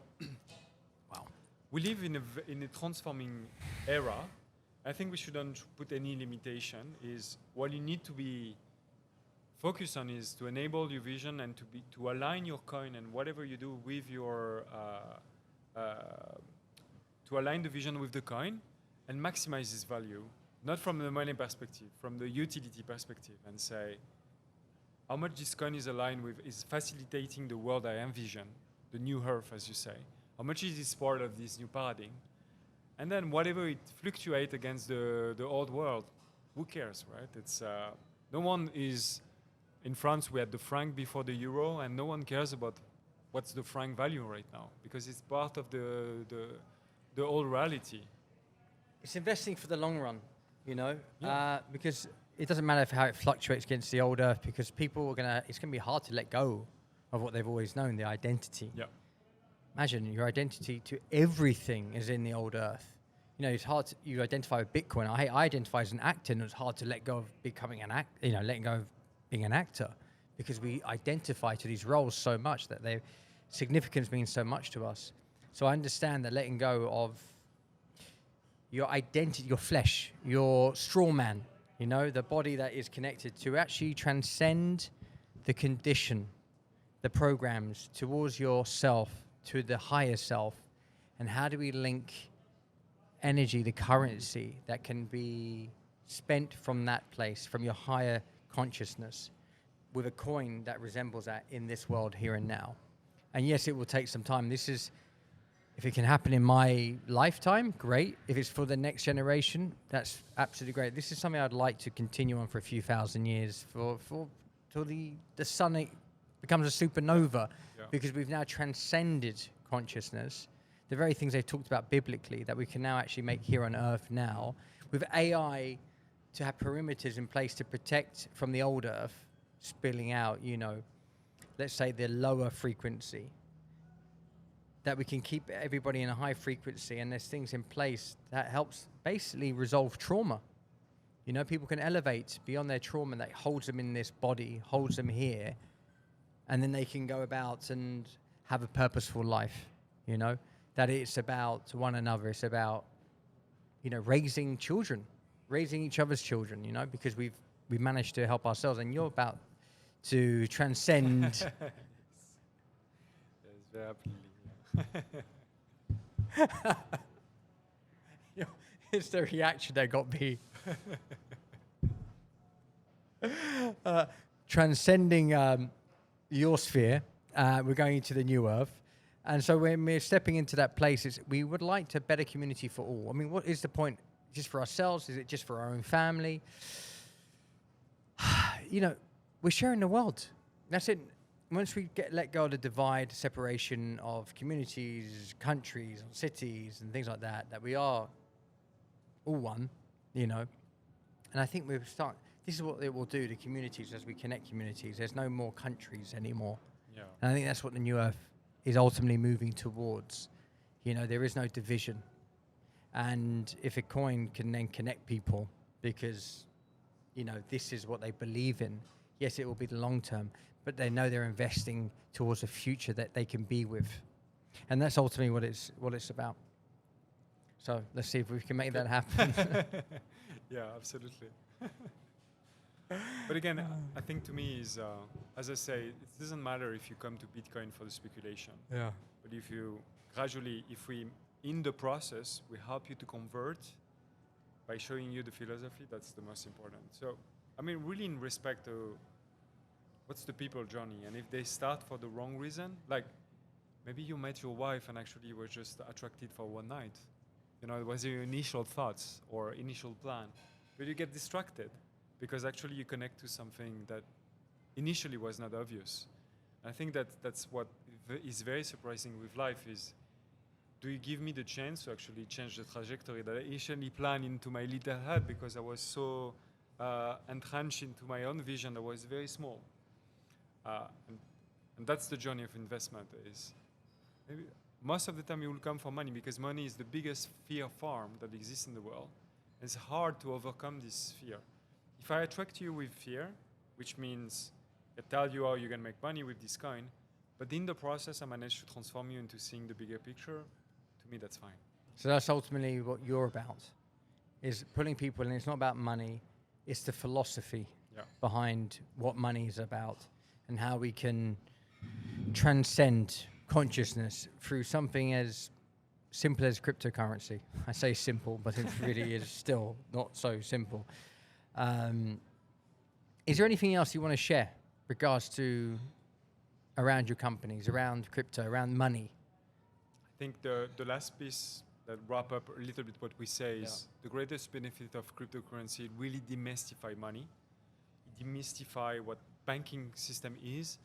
wow, we live in a transforming era. I think we shouldn't put any limitation. Is what you need to be focused on is to enable your vision and to align your coin and whatever you do with your to align the vision with the coin and maximize its value. Not from the money perspective, from the utility perspective, and say how much this coin is aligned with, is facilitating the world I envision, the new Earth, as you say. How much is this part of this new paradigm? And then whatever it fluctuates against the old world, who cares, right? It's no one is in France, we had the franc before the euro, and no one cares about what's the franc value right now because it's part of the old reality. It's investing for the long run, you know, because it doesn't matter how it fluctuates against the old earth, because people are it's gonna be hard to let go of what they've always known, the identity. Yeah. Imagine your identity to everything is in the old earth. You know, it's hard to, you identify with Bitcoin. I identify as an actor, and it's hard to let go of becoming letting go of being an actor, because we identify to these roles so much that their significance means so much to us. So I understand that letting go of your identity, your flesh, your straw man, you know, the body that is connected, to actually transcend the condition, the programs towards yourself, to the higher self. And how do we link energy, the currency that can be spent from that place, from your higher consciousness, with a coin that resembles that in this world here and now? And yes, it will take some time. This is, if it can happen in my lifetime, great. If it's for the next generation, that's absolutely great. This is something I'd like to continue on for a few thousand years, till the sun becomes a supernova, because we've now transcended consciousness, the very things they've talked about biblically, that we can now actually make here on Earth now, with AI to have perimeters in place to protect from the old Earth spilling out, you know, let's say the lower frequency, that we can keep everybody in a high frequency, and there's things in place that helps basically resolve trauma. You know, people can elevate beyond their trauma that holds them in this body, holds them here, and then they can go about and have a purposeful life, you know, that it's about one another. It's about, you know, raising children, raising each other's children, you know, because we've managed to help ourselves, and you're about to transcend. Yes, very happily. It's the reaction that got me. Transcending your sphere, we're going into the new earth. And so when we're stepping into that place, we would like to better community for all. I mean, what is the point? Just for ourselves? Is it just for our own family? You know, we're sharing the world. That's it. Once we let go of the divide, separation of communities, countries, cities, and things like that, that we are all one, you know. And I think this is what it will do to communities as we connect communities. There's no more countries anymore. Yeah. And I think that's what the new earth is ultimately moving towards. You know, there is no division. And if a coin can then connect people, because, you know, this is what they believe in, yes, it will be the long term, but they know they're investing towards a future that they can be with. And that's ultimately what it's about. So let's see if we can make that happen. Yeah, absolutely. But again, I think to me is, as I say, it doesn't matter if you come to Bitcoin for the speculation. Yeah. But if you gradually, in the process, we help you to convert by showing you the philosophy, that's the most important. So, I mean, really in respect to what's the people journey, and if they start for the wrong reason, like maybe you met your wife and actually you were just attracted for one night. You know, it was your initial thoughts or initial plan, but you get distracted because actually you connect to something that initially was not obvious. I think that's what is very surprising with life is, do you give me the chance to actually change the trajectory that I initially planned into my little head, because I was so entrenched into my own vision that was very small. And that's the journey of investment. Is maybe most of the time you will come for money, because money is the biggest fear farm that exists in the world. It's hard to overcome this fear. If I attract you with fear, which means I tell you how you're going to make money with this coin, but in the process I manage to transform you into seeing the bigger picture, to me that's fine. So that's ultimately what you're about, is pulling people in. It's not about money, it's the philosophy behind what money is about, and how we can transcend consciousness through something as simple as cryptocurrency. I say simple, but it really is still not so simple. Is there anything else you want to share regards to around your companies, around crypto, around money? I think the last piece that wrap up a little bit what we say is the greatest benefit of cryptocurrency, it really demystify money. It demystify what banking system is,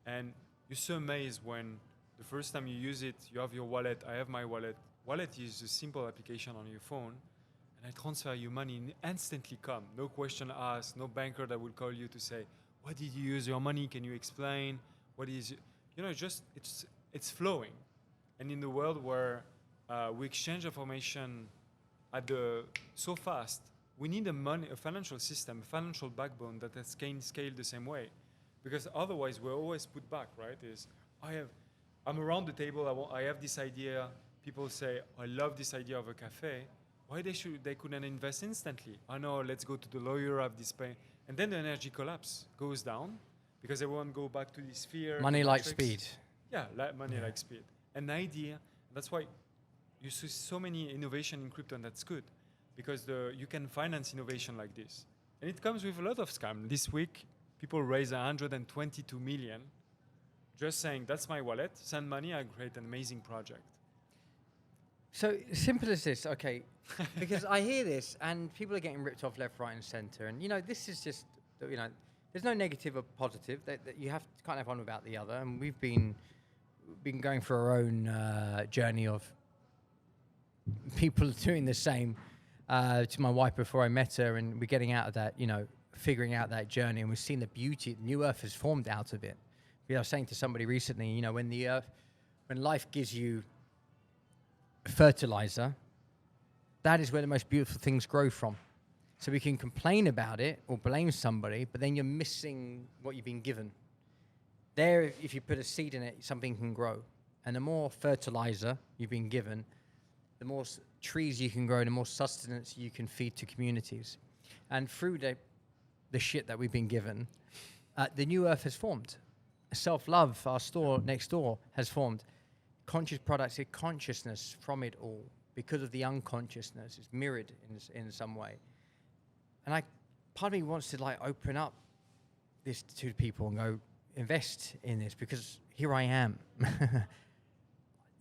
and you're so amazed when the first time you use it, you have your wallet. I have my wallet. Wallet is a simple application on your phone, and I transfer you money and instantly come. No question asked. No banker that will call you to say, "What did you use your money? Can you explain? What is?" Just it's flowing, and in the world where we exchange information so fast, we need a financial system, a financial backbone that can scale the same way, because otherwise we're always put back, right? I'm around the table, I have this idea, people say, I love this idea of a cafe, why they couldn't invest instantly? I know, let's go to the lawyer, have this pay, and then the energy collapse goes down, because everyone go back to this fear. Money like speed. Yeah, money like speed. An idea, that's why you see so many innovation in crypto, and that's good, because you can finance innovation like this. And it comes with a lot of scam. This week, people raised 122 million, just saying, that's my wallet, send money, I create an amazing project. So simple as this, okay, because I hear this and people are getting ripped off left, right and center. And, this is just, there's no negative or positive. That you have to kind of have one without the other. And we've been going through our own journey of people doing the same to my wife before I met her, and we're getting out of that, figuring out that journey, and we've seen the beauty. New Earth has formed out of it. I was saying to somebody recently, when life gives you fertilizer, that is where the most beautiful things grow from. So we can complain about it or blame somebody, but then you're missing what you've been given. There, if you put a seed in it, something can grow. And the more fertilizer you've been given, the more trees you can grow, the more sustenance you can feed to communities. And through the shit that we've been given, the new earth has formed. Self-love, our store next door, has formed. Conscious products, a consciousness from it all, because of the unconsciousness. It's mirrored in some way. And part of me wants to open up this to people and go, invest in this, because here I am.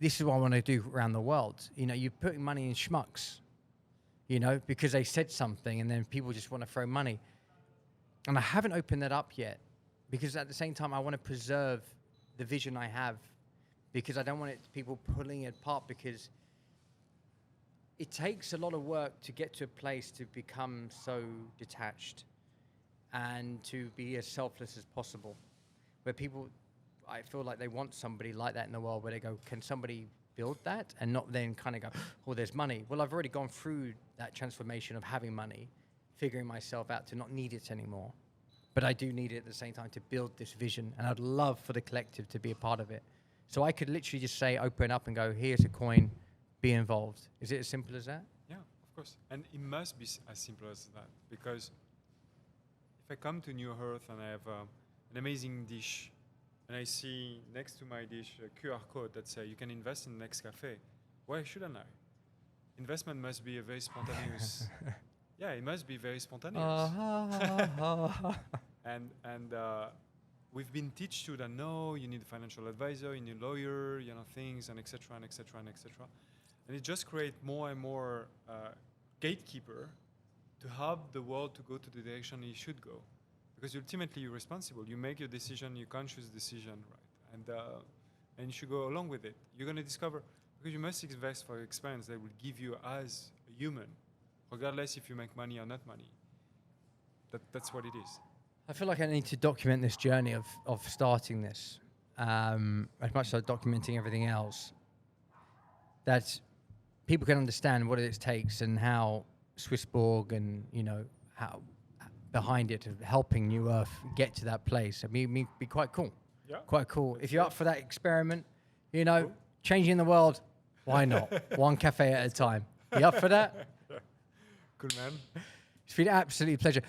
This is what I want to do around the world. You're putting money in schmucks, because they said something and then people just want to throw money. And I haven't opened that up yet, because at the same time, I want to preserve the vision I have, because I don't want people pulling it apart, because it takes a lot of work to get to a place to become so detached and to be as selfless as possible, where people, I feel like they want somebody like that in the world, where they go, can somebody build that? And not then kind of go, oh, there's money. Well, I've already gone through that transformation of having money, figuring myself out to not need it anymore. But I do need it at the same time to build this vision. And I'd love for the collective to be a part of it. So I could literally just say, open up and go, here's a coin, be involved. Is it as simple as that? Yeah, of course. And it must be as simple as that. Because if I come to New Earth and I have an amazing dish, and I see next to my dish a QR code that says you can invest in the next cafe, why shouldn't I? Investment must be a very spontaneous. Yeah, it must be very spontaneous. And we've been taught to that, no, you need a financial advisor, you need a lawyer, things, and etc. and etc. and etc. And it just creates more and more gatekeeper to help the world to go to the direction it should go. Because ultimately you're responsible. You make your decision, your conscious decision, right? And you should go along with it. You're going to discover, because you must invest for experience that will give you as a human, regardless if you make money or not money. That's what it is. I feel like I need to document this journey of starting this, as much as documenting everything else, that people can understand what it takes and how SwissBorg and, how behind it of helping New Earth get to that place. I mean, it'd be quite cool. Yeah. Quite cool. If you're up for that experiment, cool. Changing the world, why not? One cafe at a time. You up for that? Yeah. Good man. It's been an absolute pleasure.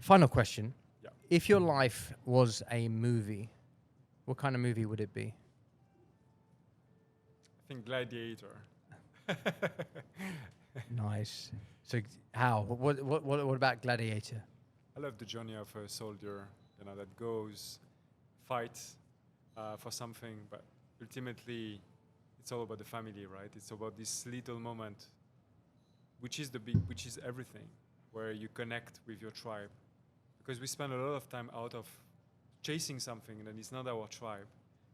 Final question. Yeah. If your life was a movie, what kind of movie would it be? I think Gladiator. Nice. So how? What about Gladiator? I love the journey of a soldier, that goes, fights for something, but ultimately it's all about the family, right? It's about this little moment, which is everything, where you connect with your tribe. Because we spend a lot of time out of chasing something, then it's not our tribe.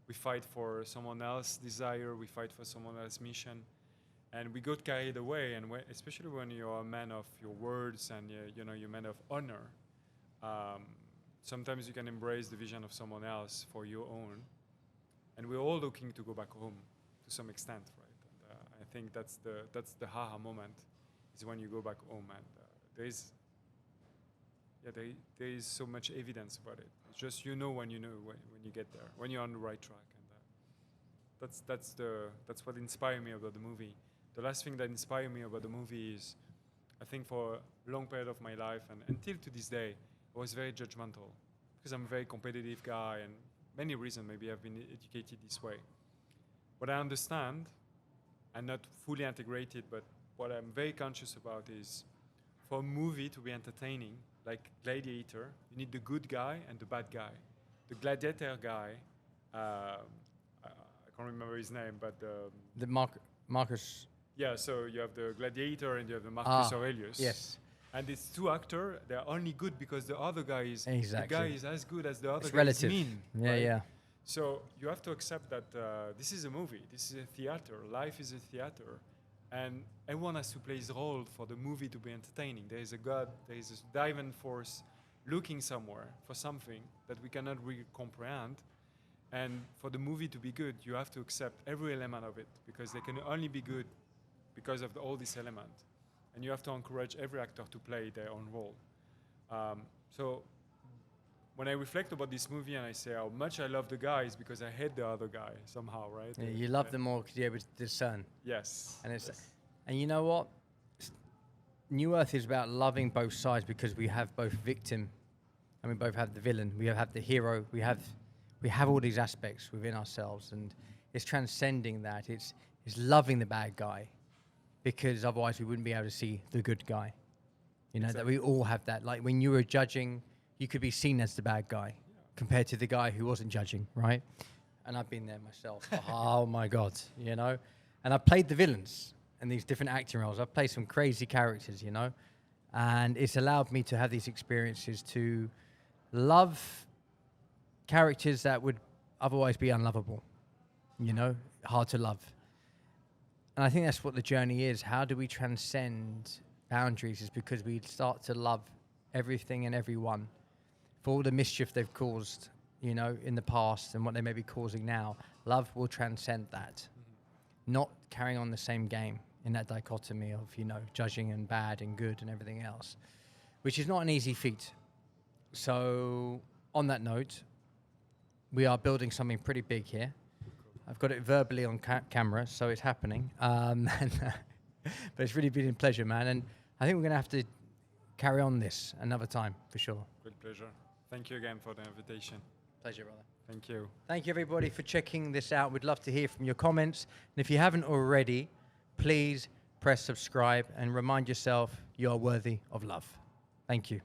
We fight for someone else's desire, we fight for someone else's mission, and we got carried away. And especially when you're a man of your words and you're a man of honor, sometimes you can embrace the vision of someone else for your own. And we're all looking to go back home to some extent, right? And, I think that's the haha moment, is when you go back home, and there is so much evidence about it. It's just when you get there, when you're on the right track, and that's what inspired me about the movie. The last thing that inspired me about the movie is, I think for a long period of my life and until to this day, I was very judgmental because I'm a very competitive guy, and many reasons maybe I've been educated this way. What I understand, and not fully integrated, but what I'm very conscious about is, for a movie to be entertaining, like Gladiator, you need the good guy and the bad guy. The gladiator guy, I can't remember his name, but the Marcus. Yeah, so you have the gladiator and you have the Marcus Aurelius. Yes. And these two actors, they're only good because the other guy is exactly. The guy is as good as the other it's guy relative. is mean. Yeah, right? yeah. So you have to accept that this is a movie, this is a theater, life is a theater, and everyone has to play his role for the movie to be entertaining. There is a God, there is a divine force looking somewhere for something that we cannot really comprehend. And for the movie to be good, you have to accept every element of it, because they can only be good because of all these elements. And you have to encourage every actor to play their own role. So when I reflect about this movie and I say how much I love the guys, because I hate the other guy somehow, right? Yeah, you love them more because you're able to discern. Yes. And and you know what? New Earth is about loving both sides, because we have both victim and we both have the villain. We have the hero. We have all these aspects within ourselves, and it's transcending that. It's loving the bad guy, because otherwise we wouldn't be able to see the good guy. You know, exactly. That we all have that. Like when you were judging, you could be seen as the bad guy compared to the guy who wasn't judging, right? And I've been there myself. Oh my God, you know? And I've played the villains in these different acting roles. I've played some crazy characters, you know? And it's allowed me to have these experiences to love characters that would otherwise be unlovable, you know? Hard to love. And I think that's what the journey is. How do we transcend boundaries? Is because we start to love everything and everyone for all the mischief they've caused, you know, in the past and what they may be causing now. Love will transcend that. Not carrying on the same game in that dichotomy of, you know, judging and bad and good and everything else, which is not an easy feat. So on that note, we are building something pretty big here. I've got it verbally on camera, so it's happening. But it's really been a pleasure, man. And I think we're going to have to carry on this another time, for sure. Good pleasure. Thank you again for the invitation. Pleasure, brother. Thank you. Thank you, everybody, for checking this out. We'd love to hear from your comments. And if you haven't already, please press subscribe and remind yourself you are worthy of love. Thank you.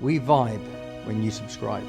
We vibe when you subscribe.